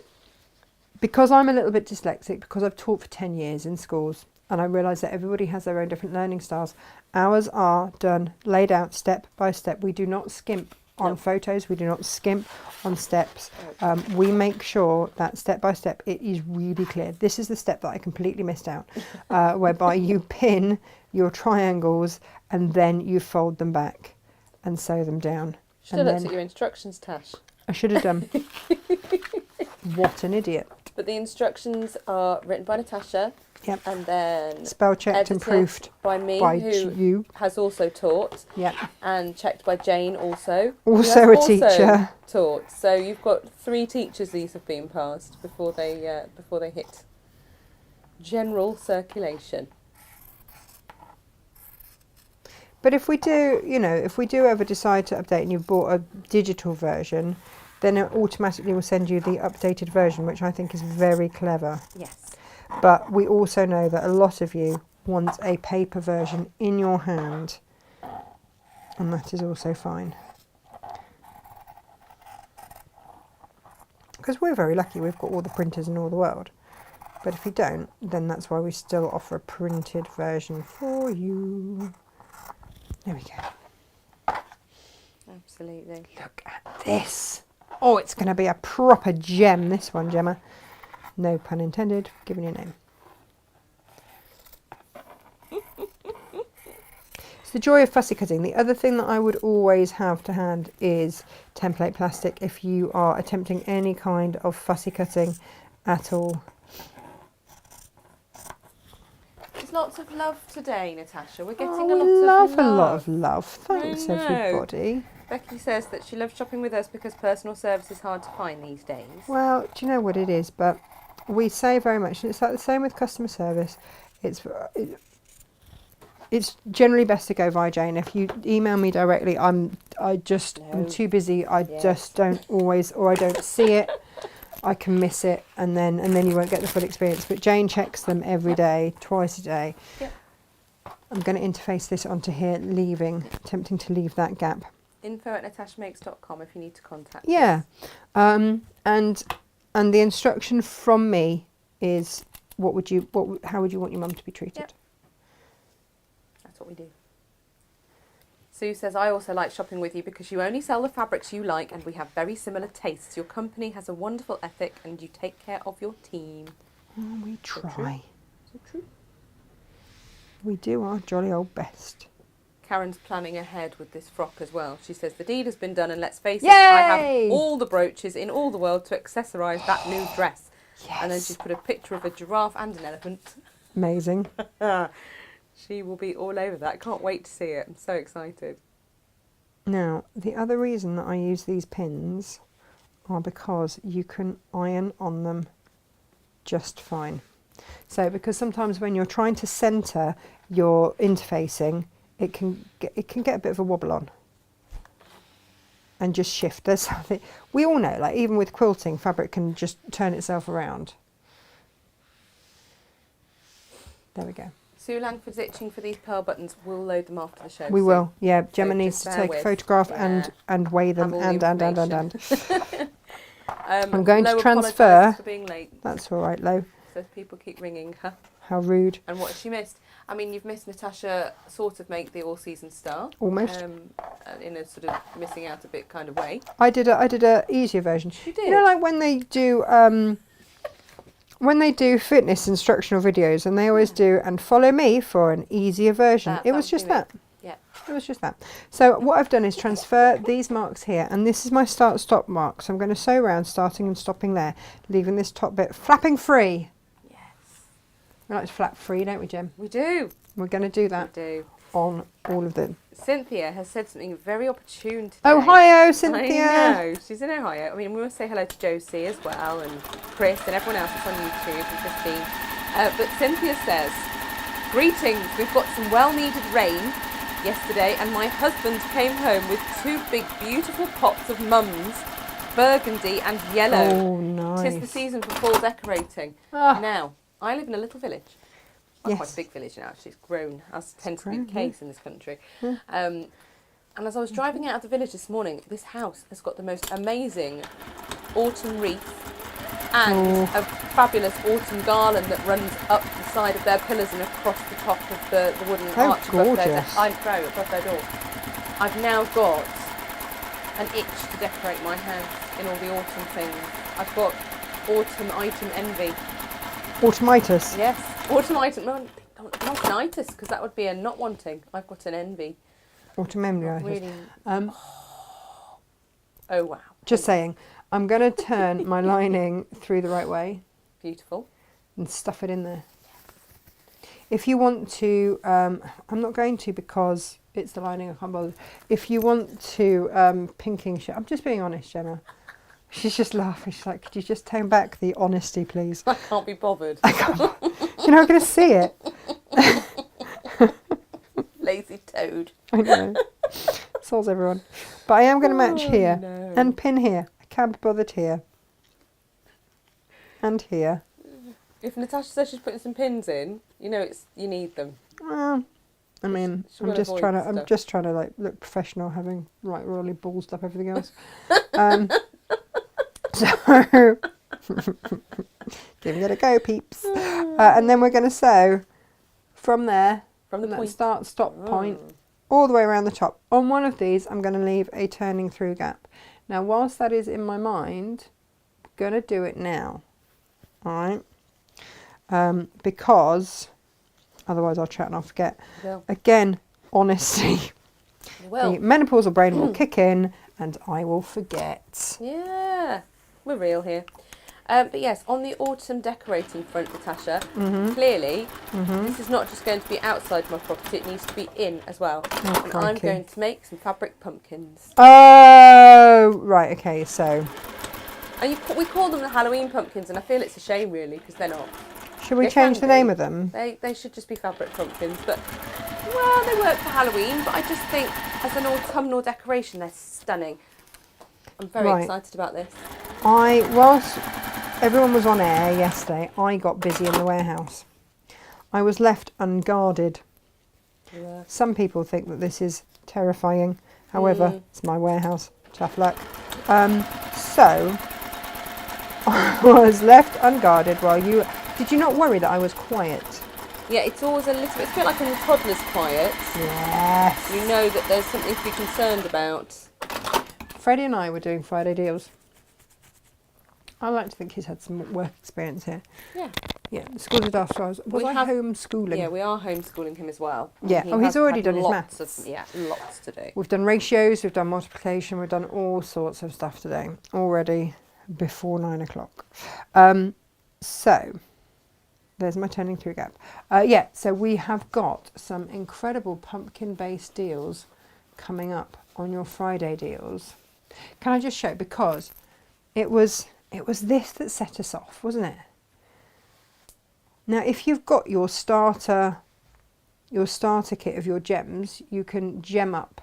because I'm a little bit dyslexic, because I've taught for 10 years in schools, and I realise that everybody has their own different learning styles, ours are done, laid out step by step. We do not skimp on photos. We do not skimp on steps. We make sure that step by step it is really clear. This is the step that I completely missed out, whereby you pin your triangles and then you fold them back and sew them down. Should have looked at your instructions, Tash. I should have done. What an idiot. But the instructions are written by Natasha. Yep. And then spell checked and proofed by me, who has also taught. Yep. And checked by Jane also. Also a teacher. Taught. So you've got 3 teachers these have been passed before they hit general circulation. But if we do, if we do ever decide to update and you've bought a digital version, then it automatically will send you the updated version, which I think is very clever. Yes. But we also know that a lot of you want a paper version in your hand, and that is also fine. Because we're very lucky, we've got all the printers in all the world. But if you don't, then that's why we still offer a printed version for you. There we go. Absolutely. Look at this. Oh, it's going to be a proper gem, this one, Gemma. No pun intended. Giving you a name. It's the joy of fussy cutting. The other thing that I would always have to hand is template plastic if you are attempting any kind of fussy cutting at all. There's lots of love today, Natasha. We're getting a lot of love. Thanks, everybody. Becky says that she loves shopping with us because personal service is hard to find these days. Well, do you know what it is? But we say very much, and it's like the same with customer service. It's generally best to go via Jane. If you email me directly, I'm too busy. I just don't always, or I don't see it. I can miss it, and then you won't get the full experience. But Jane checks them every day, twice a day. Yep. I'm going to interface this onto here, attempting to leave that gap. info@natashamakes.com if you need to contact us. Yeah, and the instruction from me is how would you want your mum to be treated? Yep. That's what we do. Sue says, I also like shopping with you because you only sell the fabrics you like and we have very similar tastes. Your company has a wonderful ethic and you take care of your team. Oh, we try. So true. We do our jolly old best. Karen's planning ahead with this frock as well. She says, the deed has been done and let's face Yay! it, I have all the brooches in all the world to accessorise that new dress. Yes. And then she's put a picture of a giraffe and an elephant. Amazing. She will be all over that. I can't wait to see it. I'm so excited. Now, the other reason that I use these pins are because you can iron on them just fine. So, because sometimes when you're trying to centre your interfacing, it can get a bit of a wobble on and just shift. There's something we all know, like even with quilting, fabric can just turn itself around. There we go. Sue Langford's itching for these pearl buttons. We'll load them after the show. We will, yeah. Gemma needs to take a photograph and weigh them and. I'm going to transfer. For being late. That's all right, Lo. So people keep ringing her. How rude. And what has she missed? I mean, you've missed Natasha sort of make the all-season star. Almost. In a sort of missing out a bit kind of way. I did a easier version. You did? You know, like when they do fitness instructional videos, and they always do, and follow me for an easier version. It was just that. Yeah. It was just that. So what I've done is transfer these marks here, and this is my start-stop mark. So I'm going to sew around, starting and stopping there, leaving this top bit flapping free. Yes. We like to flap free, don't we, Jim? We do. We're going to do that on all of them. Cynthia has said something very opportune today. Ohio, Cynthia. I know, she's in Ohio. I mean, we must say hello to Josie as well, and Chris, and everyone else that's on YouTube, and Christine. But Cynthia says, greetings, we've got some well-needed rain yesterday, and my husband came home with 2 big, beautiful pots of mums, burgundy and yellow. Oh, nice. 'Tis the season for fall decorating. Now, I live in a little village. Quite a big village now, actually. It's grown, as tends to be the case in this country. And as I was driving out of the village this morning, this house has got the most amazing autumn wreath and a fabulous autumn garland that runs up the side of their pillars and across the top of the wooden arch above their door. I've now got an itch to decorate my house in all the autumn things. I've got autumn item envy. Autumnitis? Yes, autumnitis. No, not an itis, because that would be a not wanting. I've got an envy. Autumn envy. Really. Oh, wow. Just saying. I'm going to turn my lining through the right way. Beautiful. And stuff it in there. If you want to, I'm not going to because it's the lining, I can't bother. If you want to pinking I'm just being honest, Gemma. She's just laughing. She's like, could you just tone back the honesty, please? I can't be bothered. I can't. You're not going to see it. Lazy toad. I know. Souls everyone. But I am going to match here and pin here. I can't be bothered here. And here. If Natasha says she's putting some pins in, you know you need them. Well, I mean, I'm just trying to like look professional, having royally ballsed up everything else. So, giving it a go, peeps. And then we're going to sew from there, from the start-stop point, all the way around the top. On one of these, I'm going to leave a turning through gap. Now, whilst that is in my mind, I'm going to do it now. All right? Because otherwise I'll chat and I'll forget. Again, honesty. The menopausal brain will kick in and I will forget. Yeah. We're real here. But yes, on the autumn decorating front, Natasha, clearly this is not just going to be outside my property, it needs to be in as well. And I'm going to make some fabric pumpkins. Oh, right, okay, so. And we call them the Halloween pumpkins, and I feel it's a shame really, because they're not. Should we change the name of them? They should just be fabric pumpkins, but, well, they work for Halloween, but I just think as an autumnal decoration, they're stunning. I'm very excited about this. Whilst everyone was on air yesterday, I got busy in the warehouse. I was left unguarded. Yeah. Some people think that this is terrifying. However, it's my warehouse. Tough luck. So, I was left unguarded while you... Did you not worry that I was quiet? Yeah, it's always a little bit... It's a bit like when the toddler's quiet. Yes. You know that there's something to be concerned about. Freddie and I were doing Friday deals. I like to think he's had some work experience here. Yeah. Yeah, the school did after hours. Was I homeschooling? Yeah, we are homeschooling him as well. Yeah, he's already done his maths. Lots to do. We've done ratios, we've done multiplication, we've done all sorts of stuff today, already before 9 o'clock. So, there's my turning through gap. Yeah, so we have got some incredible pumpkin-based deals coming up on your Friday deals. Can I just show? Because it was this that set us off, wasn't it? Now, if you've got your starter kit of your gems, you can gem up.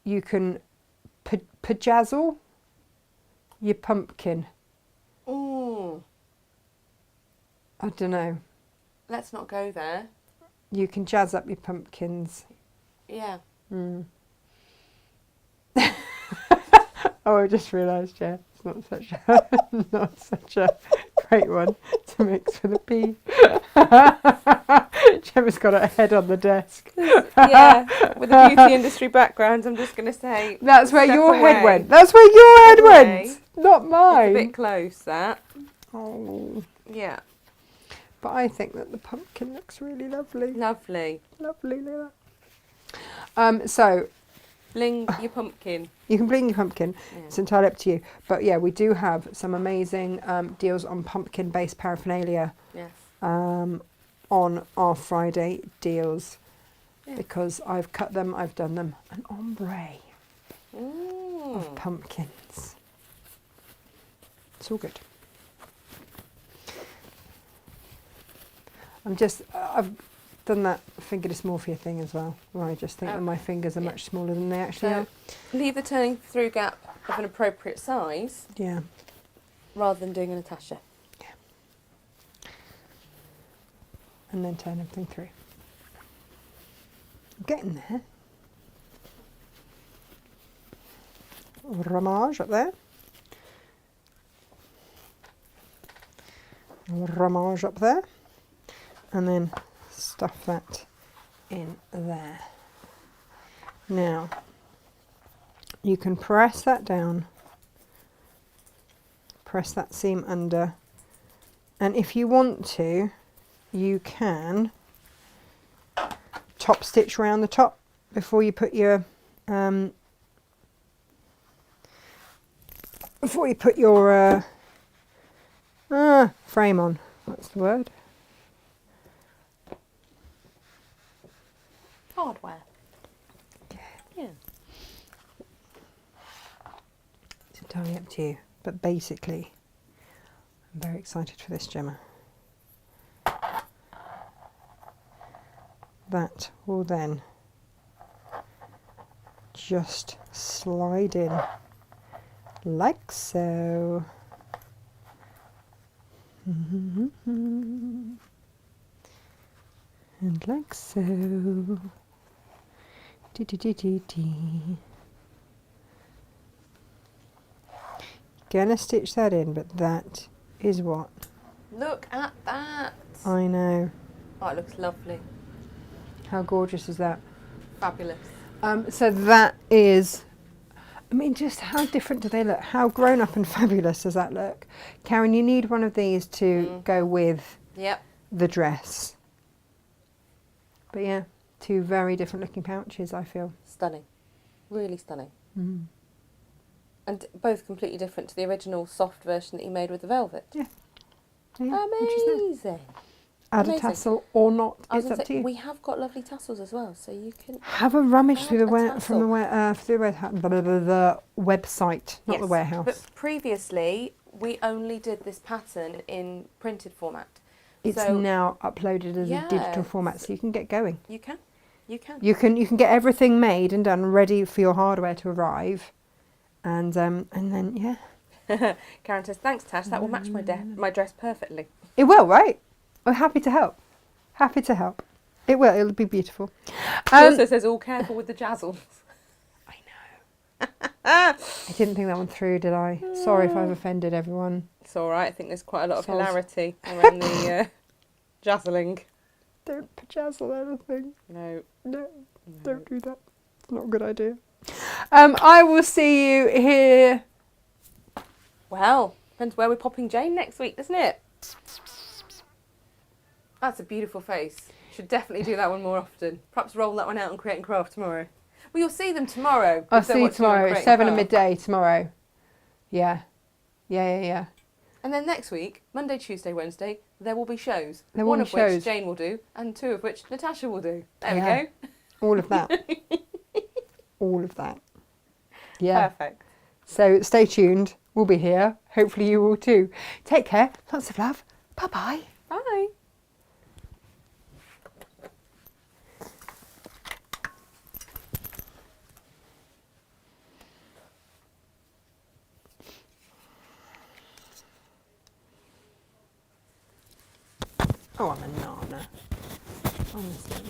You can pajazzle your pumpkin. Ooh. I don't know. Let's not go there. You can jazz up your pumpkins. Yeah. Oh, I just realised, yeah, it's not such a great one to mix with a pea. Gemma's got her head on the desk. Yeah, with a beauty industry background, I'm just going to say... That's where your head went. That's where your head went, not mine. It's a bit close, that. Oh. Yeah. But I think that the pumpkin looks really lovely. Lovely. Lovely, look at that. So bling your pumpkin. You can bling your pumpkin. Yeah. It's entirely up to you. But yeah, we do have some amazing deals on pumpkin-based paraphernalia. Yes. On our Friday deals, because I've cut them, I've done them an ombre of pumpkins. It's all good. I've done that finger dysmorphia thing as well, where I just think that my fingers are much smaller than they actually are. Leave the turning through gap of an appropriate size. Yeah. Rather than doing a Natasha. Yeah. And then turn everything through. I'm getting there. Ramage up there. Ramage up there. And then stuff that in there. Now, you can press that down, press that seam under, and if you want to, you can top stitch around the top before you put your frame on. That's the word. Hardware. Yeah. It's entirely up to you, but basically, I'm very excited for this, Gemma. That will then just slide in like so. And like so. Gonna stitch that in, but that is what. Look at that. I know. Oh, it looks lovely. How gorgeous is that? Fabulous. So that is, I mean, just how different do they look? How grown up and fabulous does that look? Karen, you need one of these to go with the dress. But yeah, two very different looking pouches, I feel. Stunning. Really stunning. And both completely different to the original soft version that you made with the velvet. Yeah. Amazing. Add a tassel or not, it's up to you. We have got lovely tassels as well, so you can have a rummage through the website, not the warehouse. But previously, we only did this pattern in printed format. It's now uploaded as a digital format, so you can get going. You can. You can. You can get everything made and done, ready for your hardware to arrive, and then Karen says, "Thanks, Tash. That will match my dress perfectly." It will, right? I'm happy to help. Happy to help. It will. It'll be beautiful. She also says, "All careful with the jazzles." I know. I didn't think that one through, did I? Sorry if I've offended everyone. It's all right. I think there's quite a lot of hilarity around the jazzling. Don't pajazzle anything. No, don't do that. It's not a good idea. I will see you here. Well, depends where we're popping Jane next week, doesn't it? That's a beautiful face. Should definitely do that one more often. Perhaps roll that one out on Create and Craft tomorrow. Well, you'll see them tomorrow. I'll see you tomorrow, 7 and midday tomorrow. Yeah. And then next week, Monday, Tuesday, Wednesday, there will be shows. One of which Jane will do, and 2 of which Natasha will do. There we go. All of that. All of that. Yeah. Perfect. So stay tuned. We'll be here. Hopefully you will too. Take care. Lots of love. Bye-bye. Bye. Oh, I'm a nana. Honestly.